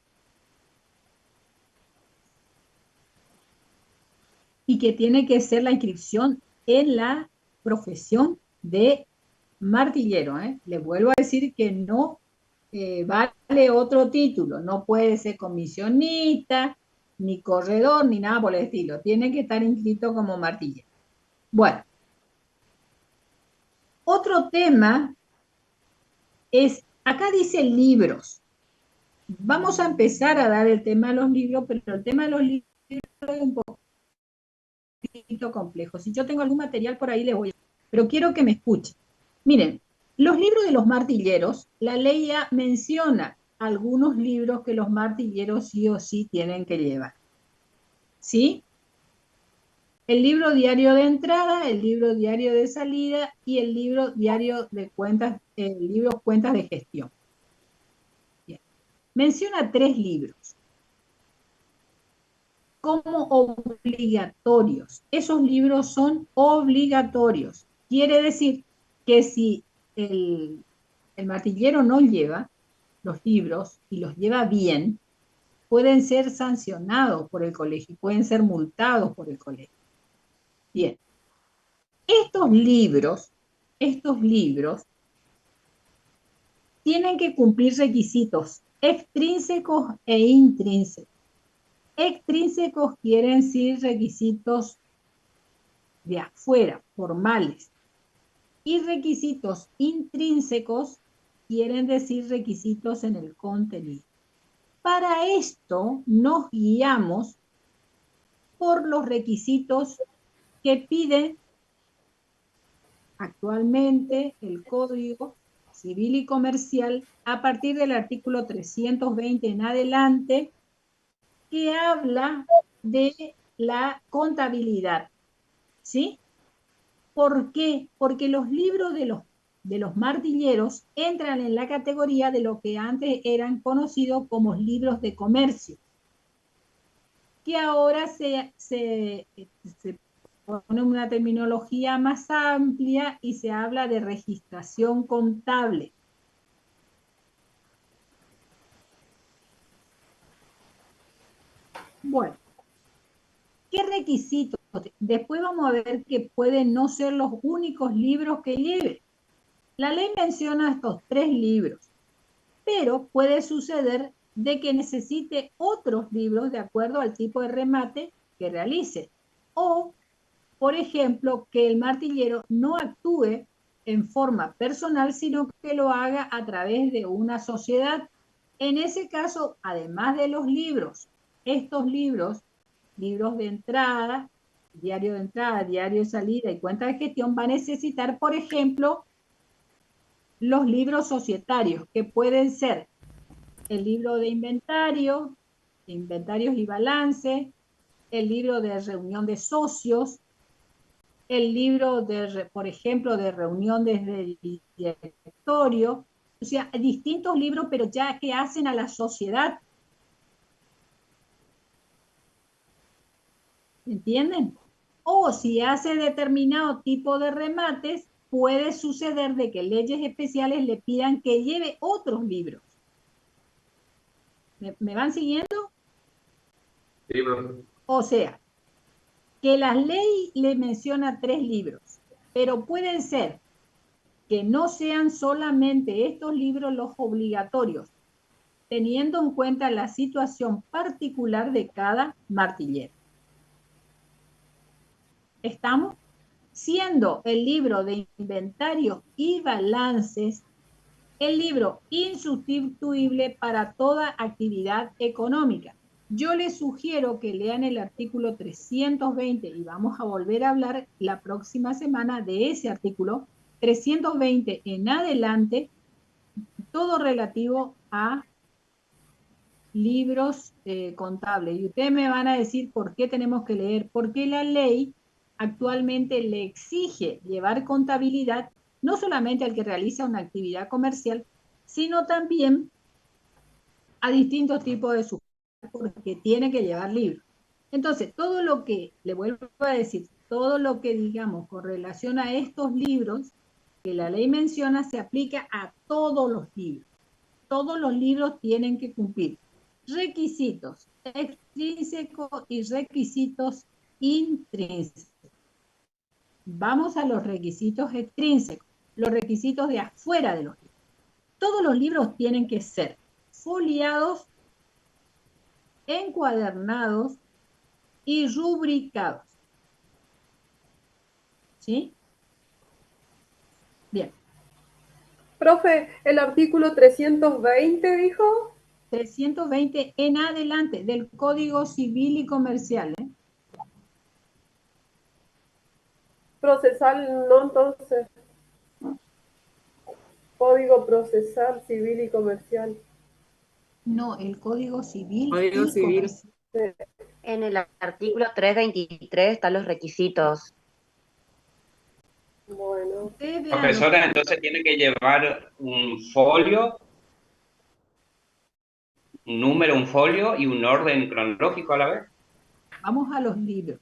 Y que tiene que ser la inscripción en la profesión de martillero. Les vuelvo a decir que no vale otro título. No puede ser comisionista, ni corredor, ni nada por el estilo. Tiene que estar inscrito como martillero. Bueno. Otro tema es, acá dice libros. Vamos a empezar a dar el tema de los libros, pero el tema de los libros es un poquito complejo. Si yo tengo algún material por ahí, le voy a... Pero quiero que me escuchen. Miren, los libros de los martilleros, la ley ya menciona algunos libros que los martilleros sí o sí tienen que llevar. ¿Sí? El libro diario de entrada, el libro diario de salida y el libro diario de cuentas, el libro cuentas de gestión. Bien. Menciona 3 libros como obligatorios. Esos libros son obligatorios. Quiere decir que si el martillero no lleva los libros y los lleva bien, pueden ser sancionados por el colegio, pueden ser multados por el colegio. Bien. Estos libros tienen que cumplir requisitos extrínsecos e intrínsecos. Extrínsecos quieren decir requisitos de afuera, formales. Y requisitos intrínsecos quieren decir requisitos en el contenido. Para esto nos guiamos por los requisitos que pide actualmente el Código Civil y Comercial a partir del artículo 320 en adelante, que habla de la contabilidad. ¿Sí? ¿Por qué? Porque los libros de los martilleros entran en la categoría de lo que antes eran conocidos como libros de comercio, que ahora se pone una terminología más amplia y se habla de registración contable. Bueno, ¿qué requisitos? Después vamos a ver que pueden no ser los únicos libros que lleve. La ley menciona estos 3 libros, pero puede suceder de que necesite otros libros de acuerdo al tipo de remate que realice. O, por ejemplo, que el martillero no actúe en forma personal, sino que lo haga a través de una sociedad. En ese caso, además de los libros, estos libros de entrada, diario de entrada, diario de salida y cuenta de gestión, va a necesitar, por ejemplo, los libros societarios, que pueden ser el libro de inventarios y balance, el libro de reunión de socios, el libro de, por ejemplo, de reunión desde el directorio, o sea, distintos libros, pero ya que hacen a la sociedad. ¿Entienden? O si hace determinado tipo de remates, puede suceder de que leyes especiales le pidan que lleve otros libros. ¿Me van siguiendo? Sí, profe. O sea, que la ley le menciona 3 libros, pero pueden ser que no sean solamente estos libros los obligatorios, teniendo en cuenta la situación particular de cada martillero. ¿Estamos? Siendo el libro de inventarios y balances el libro insustituible para toda actividad económica. Yo les sugiero que lean el artículo 320 y vamos a volver a hablar la próxima semana de ese artículo 320 en adelante, todo relativo a libros contables. Y ustedes me van a decir por qué tenemos que leer, porque la ley actualmente le exige llevar contabilidad no solamente al que realiza una actividad comercial, sino también a distintos tipos de sujetos, porque tiene que llevar libros. Entonces, todo lo que, le vuelvo a decir, todo lo que digamos con relación a estos libros que la ley menciona se aplica a todos los libros. Todos los libros tienen que cumplir requisitos extrínsecos y requisitos intrínsecos. Vamos a los requisitos extrínsecos, los requisitos de afuera de los libros. Todos los libros tienen que ser foliados, encuadernados y rubricados. ¿Sí? Bien. Profe, el artículo 320 dijo. 320 en adelante del Código Civil y Comercial. Procesal, no, entonces. Código Procesal, Civil y Comercial. No, el Código Civil Código y Civil. Comercial. En el artículo 323 están los requisitos. Bueno. Profesora, entonces tiene que llevar un folio, un número, un folio y un orden cronológico a la vez. Vamos a los libros.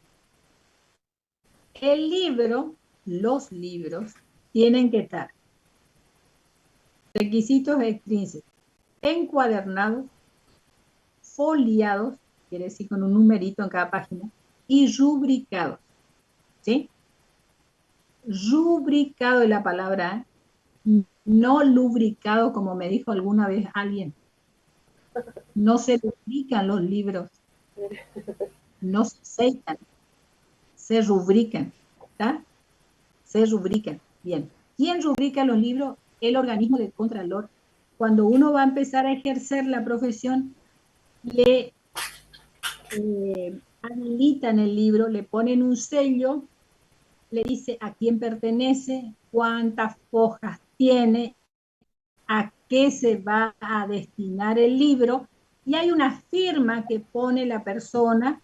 El libro, los libros, tienen que estar requisitos extrínsecos, encuadernados, foliados, quiere decir con un numerito en cada página, y rubricados. ¿Sí? Rubricado es la palabra, no lubricado, como me dijo alguna vez alguien. No se lubrican los libros, no se aceitan, se rubrican, ¿está? Se rubrican. Bien. ¿Quién rubrica los libros? El organismo de contralor. Cuando uno va a empezar a ejercer la profesión, le habilitan el libro, le ponen un sello, le dice a quién pertenece, cuántas hojas tiene, a qué se va a destinar el libro, y hay una firma que pone la persona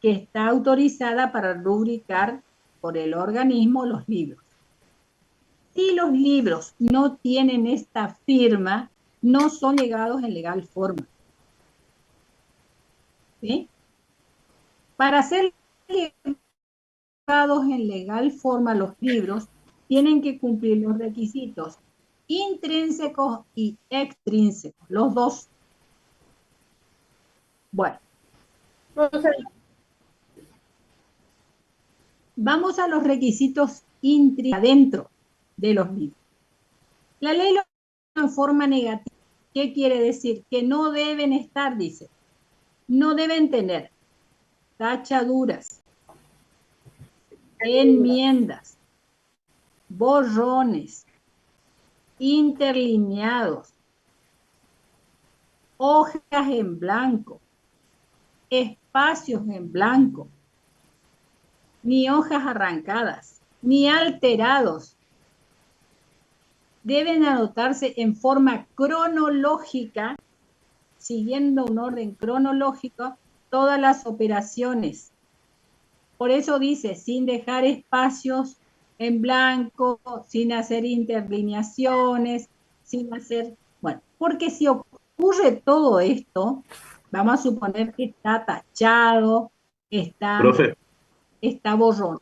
que está autorizada para rubricar por el organismo los libros. Si los libros no tienen esta firma, no son llegados en legal forma. ¿Sí? Para ser llegados en legal forma los libros, tienen que cumplir los requisitos intrínsecos y extrínsecos, los dos. Bueno. Vamos a los requisitos adentro de los libros. La ley lo en forma negativa. ¿Qué quiere decir? Que no deben estar, dice. No deben tener tachaduras, enmiendas, borrones, interlineados, hojas en blanco, espacios en blanco, ni hojas arrancadas, ni alterados. Deben anotarse en forma cronológica, siguiendo un orden cronológico, todas las operaciones. Por eso dice, sin dejar espacios en blanco, sin hacer interlineaciones, sin hacer... Bueno, porque si ocurre todo esto, vamos a suponer que está tachado, está borrado,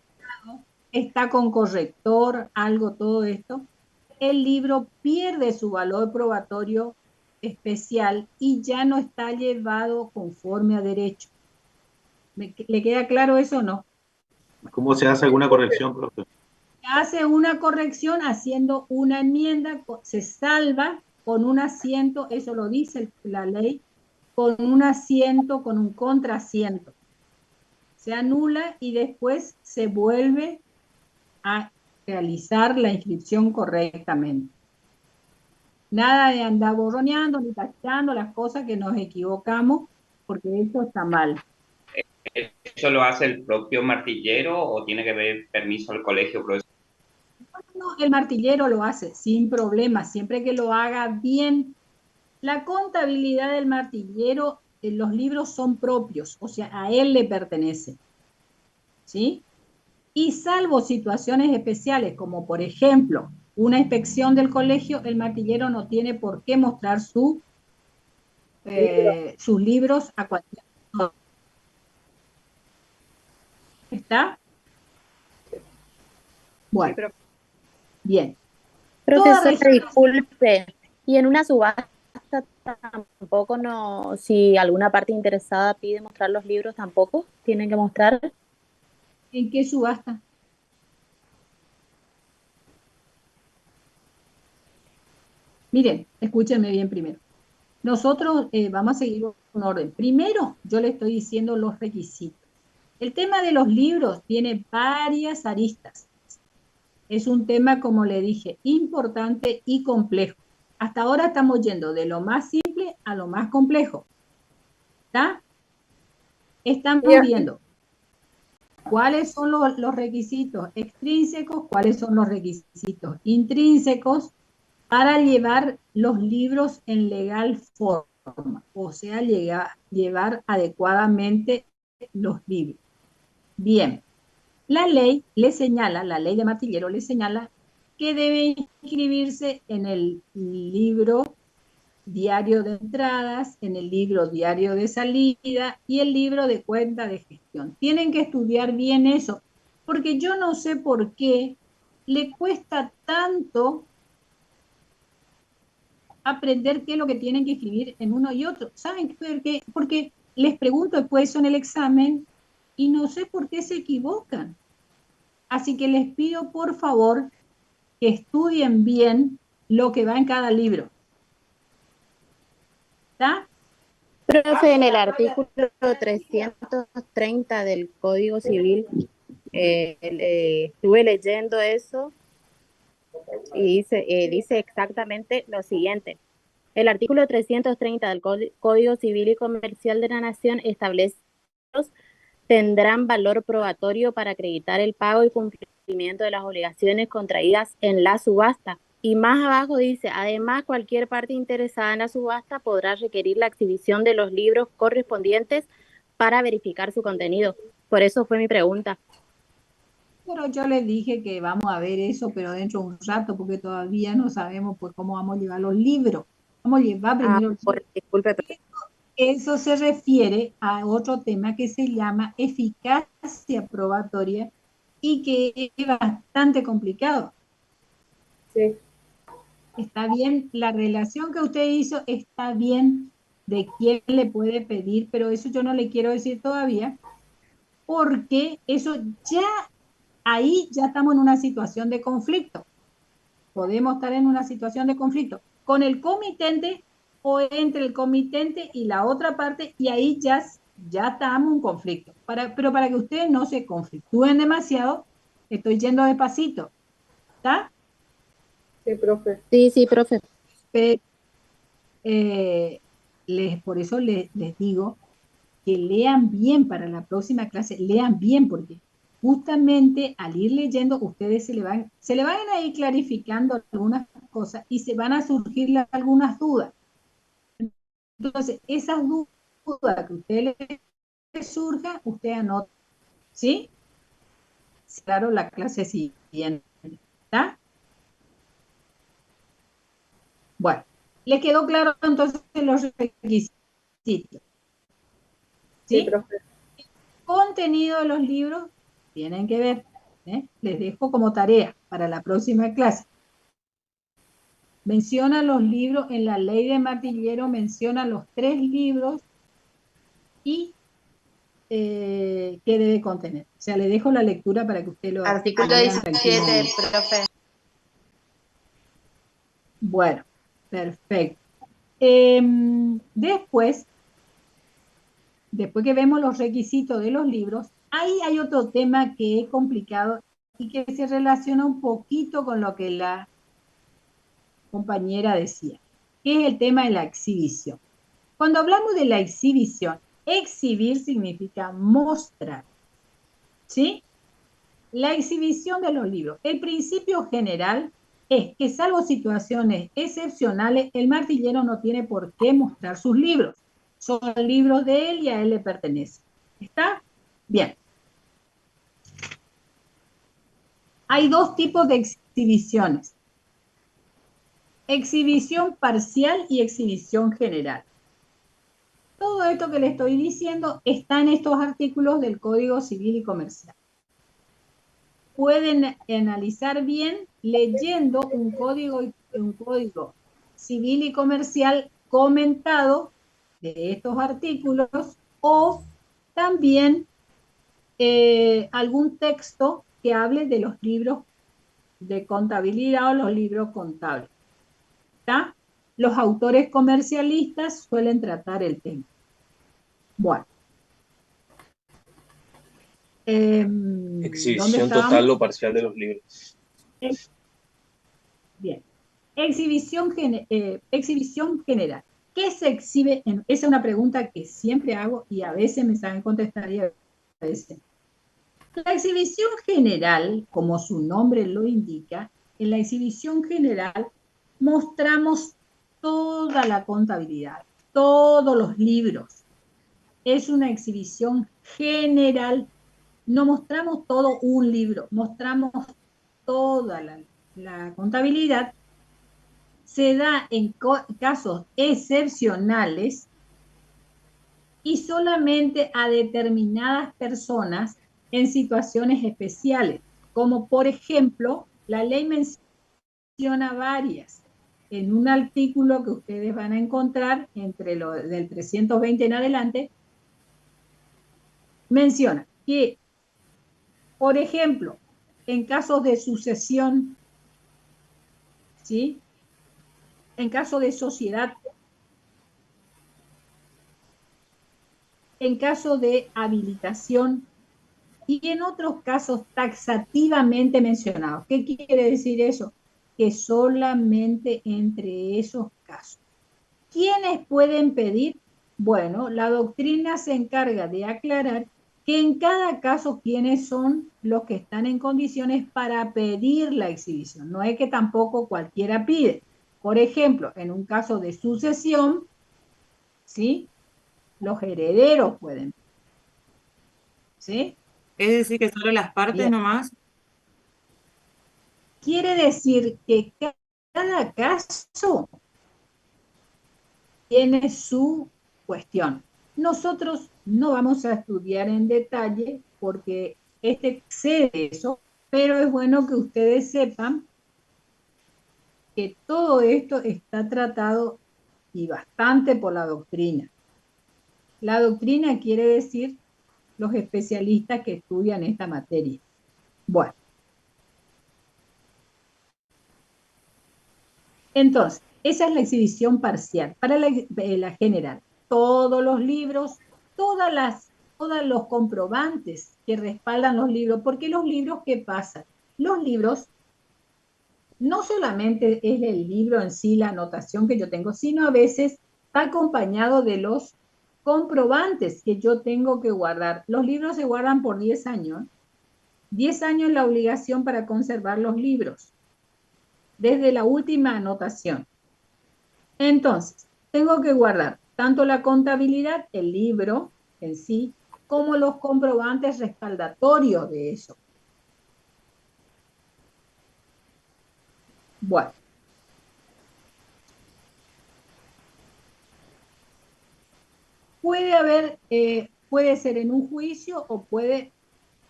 está con corrector, algo, todo esto, el libro pierde su valor probatorio especial y ya no está llevado conforme a derecho. ¿Le queda claro eso o no? ¿Cómo se hace alguna corrección, profe? Hace una corrección haciendo una enmienda, se salva con un asiento, eso lo dice la ley, con un asiento, con un contraasiento. Se anula y después se vuelve a realizar la inscripción correctamente. Nada de andar borroneando ni tachando las cosas que nos equivocamos, porque eso está mal. ¿Eso lo hace el propio martillero o tiene que ver permiso al colegio, profesor? No, el martillero lo hace sin problema, siempre que lo haga bien. La contabilidad del martillero, los libros son propios, o sea, a él le pertenece. ¿Sí? Y salvo situaciones especiales, como por ejemplo, una inspección del colegio, el martillero no tiene por qué mostrar sus libros a cualquier persona. ¿Está? Bueno, bien. Profesora, disculpe, y en una subasta tampoco no, si alguna parte interesada pide mostrar los libros, tampoco tienen que mostrar. ¿En qué subasta? Miren, escúchenme bien primero. Nosotros vamos a seguir un orden. Primero, yo le estoy diciendo los requisitos. El tema de los libros tiene varias aristas. Es un tema, como le dije, importante y complejo. Hasta ahora estamos yendo de lo más simple a lo más complejo. ¿Está? Estamos viendo cuáles son los requisitos extrínsecos, cuáles son los requisitos intrínsecos para llevar los libros en legal forma, o sea, llevar adecuadamente los libros. Bien, la ley le señala, la ley de martillero le señala que debe inscribirse en el libro diario de entradas, en el libro diario de salida y el libro de cuenta de gestión. Tienen que estudiar bien eso, porque yo no sé por qué le cuesta tanto aprender qué es lo que tienen que escribir en uno y otro. ¿Saben por qué? Porque les pregunto después en el examen y no sé por qué se equivocan. Así que les pido por favor que estudien bien lo que va en cada libro. ¿Está? Profe, en el artículo 330 del Código Civil, estuve leyendo eso y dice exactamente lo siguiente. El artículo 330 del Código Civil y Comercial de la Nación establece que tendrán valor probatorio para acreditar el pago y cumplimiento de las obligaciones contraídas en la subasta. Y más abajo dice, además, cualquier parte interesada en la subasta podrá requerir la exhibición de los libros correspondientes para verificar su contenido. Por eso fue mi pregunta. Pero yo les dije que vamos a ver eso, pero dentro de un rato, porque todavía no sabemos pues, cómo vamos a llevar los libros. Vamos a llevar primero los libros. Disculpe. Eso se refiere a otro tema que se llama eficacia probatoria y que es bastante complicado. Sí. Está bien, la relación que usted hizo está bien de quién le puede pedir, pero eso yo no le quiero decir todavía, porque eso ya, ahí ya estamos en una situación de conflicto. Podemos estar en una situación de conflicto con el comitente o entre el comitente y la otra parte, y ahí ya estamos en un conflicto. Pero para que ustedes no se conflictúen demasiado, estoy yendo despacito. ¿Está? Sí, profe. Sí, profe. Por eso les digo que lean bien para la próxima clase, lean bien, porque justamente al ir leyendo, ustedes se le van a ir clarificando algunas cosas y se van a surgir algunas dudas. Entonces, esas dudas que a usted le surjan, usted anota, ¿sí? Claro, la clase siguiente, ¿está? Bueno, ¿les quedó claro entonces los requisitos? ¿Sí? profe. Contenido de los libros tienen que ver, ¿eh? Les dejo como tarea para la próxima clase. Menciona los libros, en la ley de Martillero menciona los 3 libros y qué debe contener. O sea, le dejo la lectura para que usted lo haga. Artículo 17, profe. Bueno, perfecto. Después que vemos los requisitos de los libros, ahí hay otro tema que es complicado y que se relaciona un poquito con lo que la compañera decía, que es el tema de la exhibición. Cuando hablamos de la exhibición, exhibir significa mostrar, ¿sí? La exhibición de los libros. El principio general es que, salvo situaciones excepcionales, el martillero no tiene por qué mostrar sus libros. Son libros de él y a él le pertenecen. ¿Está? Bien. Hay 2 tipos de exhibiciones. Exhibición parcial y exhibición general. Todo esto que le estoy diciendo está en estos artículos del Código Civil y Comercial. Pueden analizar bien leyendo un código civil y comercial comentado de estos artículos, o también algún texto que hable de los libros de contabilidad o los libros contables. ¿Está? Los autores comercialistas suelen tratar el tema. Bueno. Exhibición total o parcial de los libros. Bien. Exhibición general. ¿Qué se exhibe? Esa es una pregunta que siempre hago y a veces me saben contestar y a veces. La exhibición general, como su nombre lo indica, en la exhibición general mostramos toda la contabilidad, todos los libros. Es una exhibición general. No mostramos todo un libro, mostramos toda la contabilidad. Se da en casos excepcionales y solamente a determinadas personas en situaciones especiales, como por ejemplo, la ley menciona varias. En un artículo que ustedes van a encontrar entre del 320 en adelante, menciona que, por ejemplo, en casos de sucesión, ¿sí? En caso de sociedad, en caso de habilitación y en otros casos taxativamente mencionados. ¿Qué quiere decir eso? Que solamente entre esos casos. ¿Quiénes pueden pedir? Bueno, la doctrina se encarga de aclarar que en cada caso quiénes son los que están en condiciones para pedir la exhibición. No es que tampoco cualquiera pide. Por ejemplo, en un caso de sucesión, ¿sí? Los herederos pueden. ¿Sí? Es decir, que solo las partes Bien. nomás. Quiere decir que cada caso tiene su cuestión. Nosotros no vamos a estudiar en detalle porque excede eso, pero es bueno que ustedes sepan que todo esto está tratado y bastante por la doctrina. La doctrina quiere decir los especialistas que estudian esta materia. Bueno. Entonces, esa es la exhibición parcial. Para la general, todos los libros, todos los comprobantes que respaldan los libros, porque los libros, ¿qué pasa? Los libros no solamente es el libro en sí, la anotación que yo tengo, sino a veces está acompañado de los comprobantes que yo tengo que guardar. Los libros se guardan por 10 años 10 años la obligación para conservar los libros, desde la última anotación. Entonces, tengo que guardar tanto la contabilidad, el libro en sí, como los comprobantes respaldatorios de eso. Bueno. Puede ser en un juicio o puede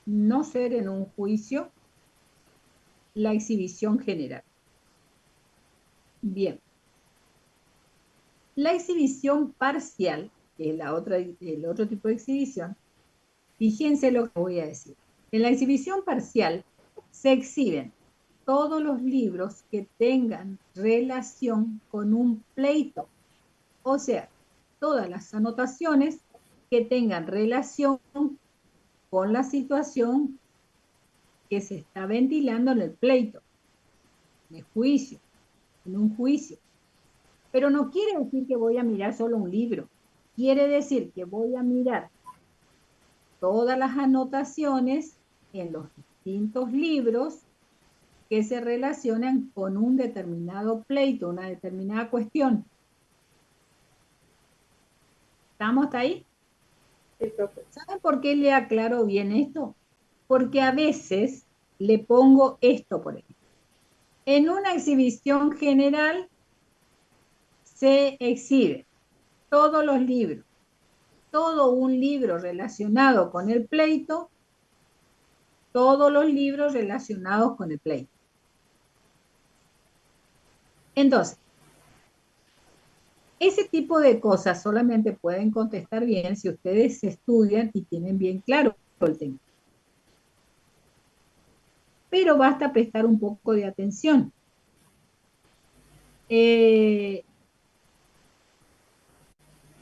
no ser en un juicio la exhibición general. Bien. La exhibición parcial, que es el otro tipo de exhibición, fíjense lo que voy a decir. En la exhibición parcial se exhiben todos los libros que tengan relación con un pleito. O sea, todas las anotaciones que tengan relación con la situación que se está ventilando en el pleito, en el juicio, en un juicio. Pero no quiere decir que voy a mirar solo un libro. Quiere decir que voy a mirar todas las anotaciones en los distintos libros que se relacionan con un determinado pleito, una determinada cuestión. ¿Estamos hasta ahí? ¿Saben por qué le aclaro bien esto? Porque a veces le pongo esto, por ejemplo. En una exhibición general se exhibe todos los libros, todo un libro relacionado con el pleito, todos los libros relacionados con el pleito. Entonces, ese tipo de cosas solamente pueden contestar bien si ustedes estudian y tienen bien claro el tema. Pero basta prestar un poco de atención.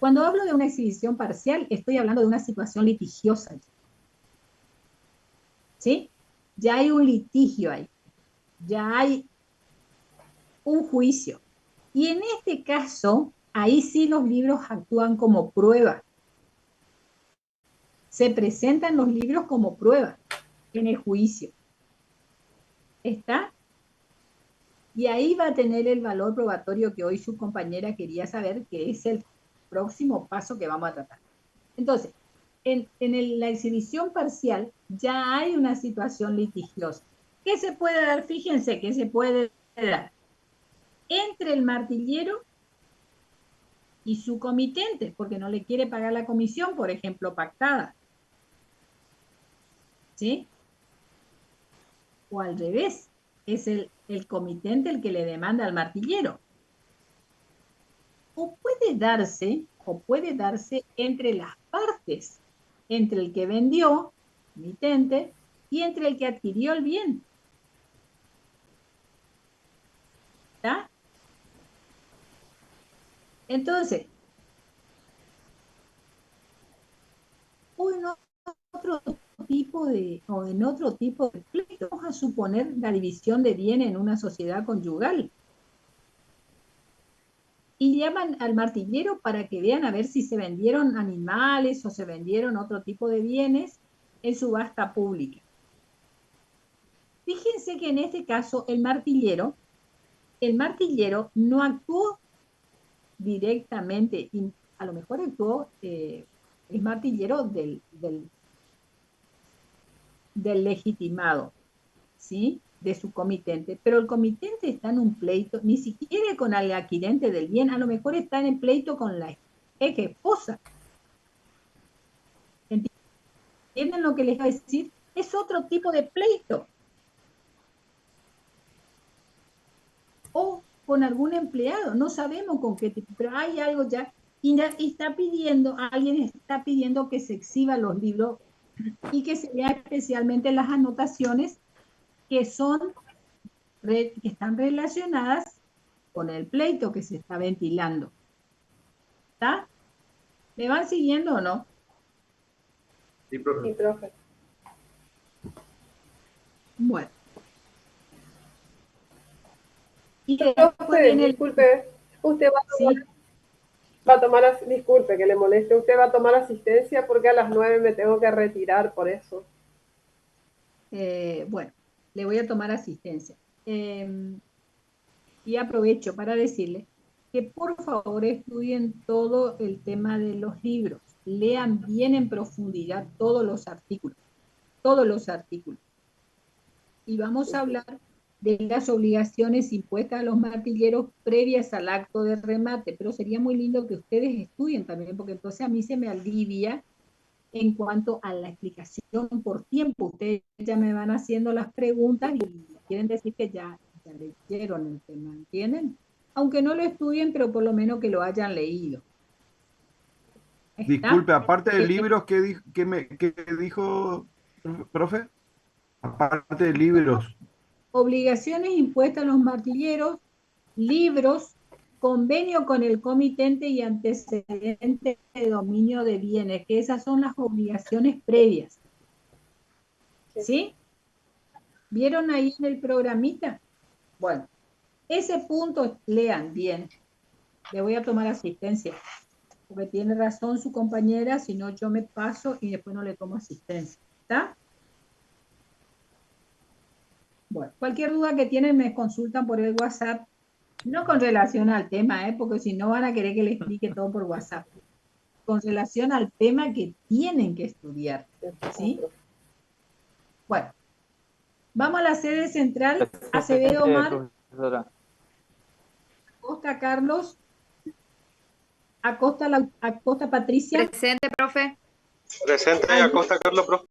Cuando hablo de una exhibición parcial, estoy hablando de una situación litigiosa. ¿Sí? Ya hay un litigio ahí. Ya hay un juicio. Y en este caso, ahí sí los libros actúan como prueba. Se presentan los libros como prueba en el juicio. ¿Está? Y ahí va a tener el valor probatorio que hoy su compañera quería saber, que es el próximo paso que vamos a tratar. Entonces, en la exhibición parcial ya hay una situación litigiosa. ¿Qué se puede dar? Fíjense que se puede dar entre el martillero y su comitente, porque no le quiere pagar la comisión, por ejemplo, pactada. ¿Sí? O al revés, es el comitente el que le demanda al martillero. O puede darse entre las partes, entre el que vendió, comitente, y entre el que adquirió el bien. ¿Está? Entonces, en otro tipo de pleito, vamos a suponer la división de bienes en una sociedad conyugal. Y llaman al martillero para que vean a ver si se vendieron animales o se vendieron otro tipo de bienes en subasta pública. Fíjense que en este caso el martillero no actuó directamente, y a lo mejor actuó el martillero del legitimado, ¿sí? De su comitente, pero el comitente está en un pleito, ni siquiera con el adquirente del bien, a lo mejor está en el pleito con la ex esposa. ¿Entienden lo que les voy a decir? Es otro tipo de pleito. O con algún empleado, no sabemos con qué tipo, pero hay algo ya, y alguien está pidiendo que se exhiban los libros y que se vean especialmente las anotaciones que están relacionadas con el pleito que se está ventilando. ¿Está? ¿Me van siguiendo o no? Sí, profe. Sí, profe. Bueno. Y profe, disculpe, usted disculpe que le moleste, usted va a tomar asistencia porque a las 9 me tengo que retirar por eso. Bueno, le voy a tomar asistencia. Y aprovecho para decirle que por favor estudien todo el tema de los libros. Lean bien en profundidad todos los artículos. Todos los artículos. Y vamos a hablar de las obligaciones impuestas a los martilleros previas al acto de remate, pero sería muy lindo que ustedes estudien también, porque entonces a mí se me alivia en cuanto a la explicación por tiempo. Ustedes ya me van haciendo las preguntas y quieren decir que ya leyeron el tema, ¿entienden? Aunque no lo estudien, pero por lo menos que lo hayan leído. ¿Está? Disculpe, aparte de libros, ¿qué dijo, profe? Aparte de libros. Obligaciones impuestas a los martilleros, libros, convenio con el comitente y antecedente de dominio de bienes, que esas son las obligaciones previas. ¿Sí? ¿Vieron ahí en el programita? Bueno, ese punto lean bien. Le voy a tomar asistencia, porque tiene razón su compañera, si no yo me paso y después no le tomo asistencia. ¿Está? Bueno, cualquier duda que tienen me consultan por el WhatsApp, no con relación al tema, porque si no van a querer que les explique todo por WhatsApp, con relación al tema que tienen que estudiar, ¿sí? Bueno, vamos a la sede central, Acevedo Omar, Acosta Carlos, Acosta Patricia. Presente, profe. Presente, Acosta Carlos, profe.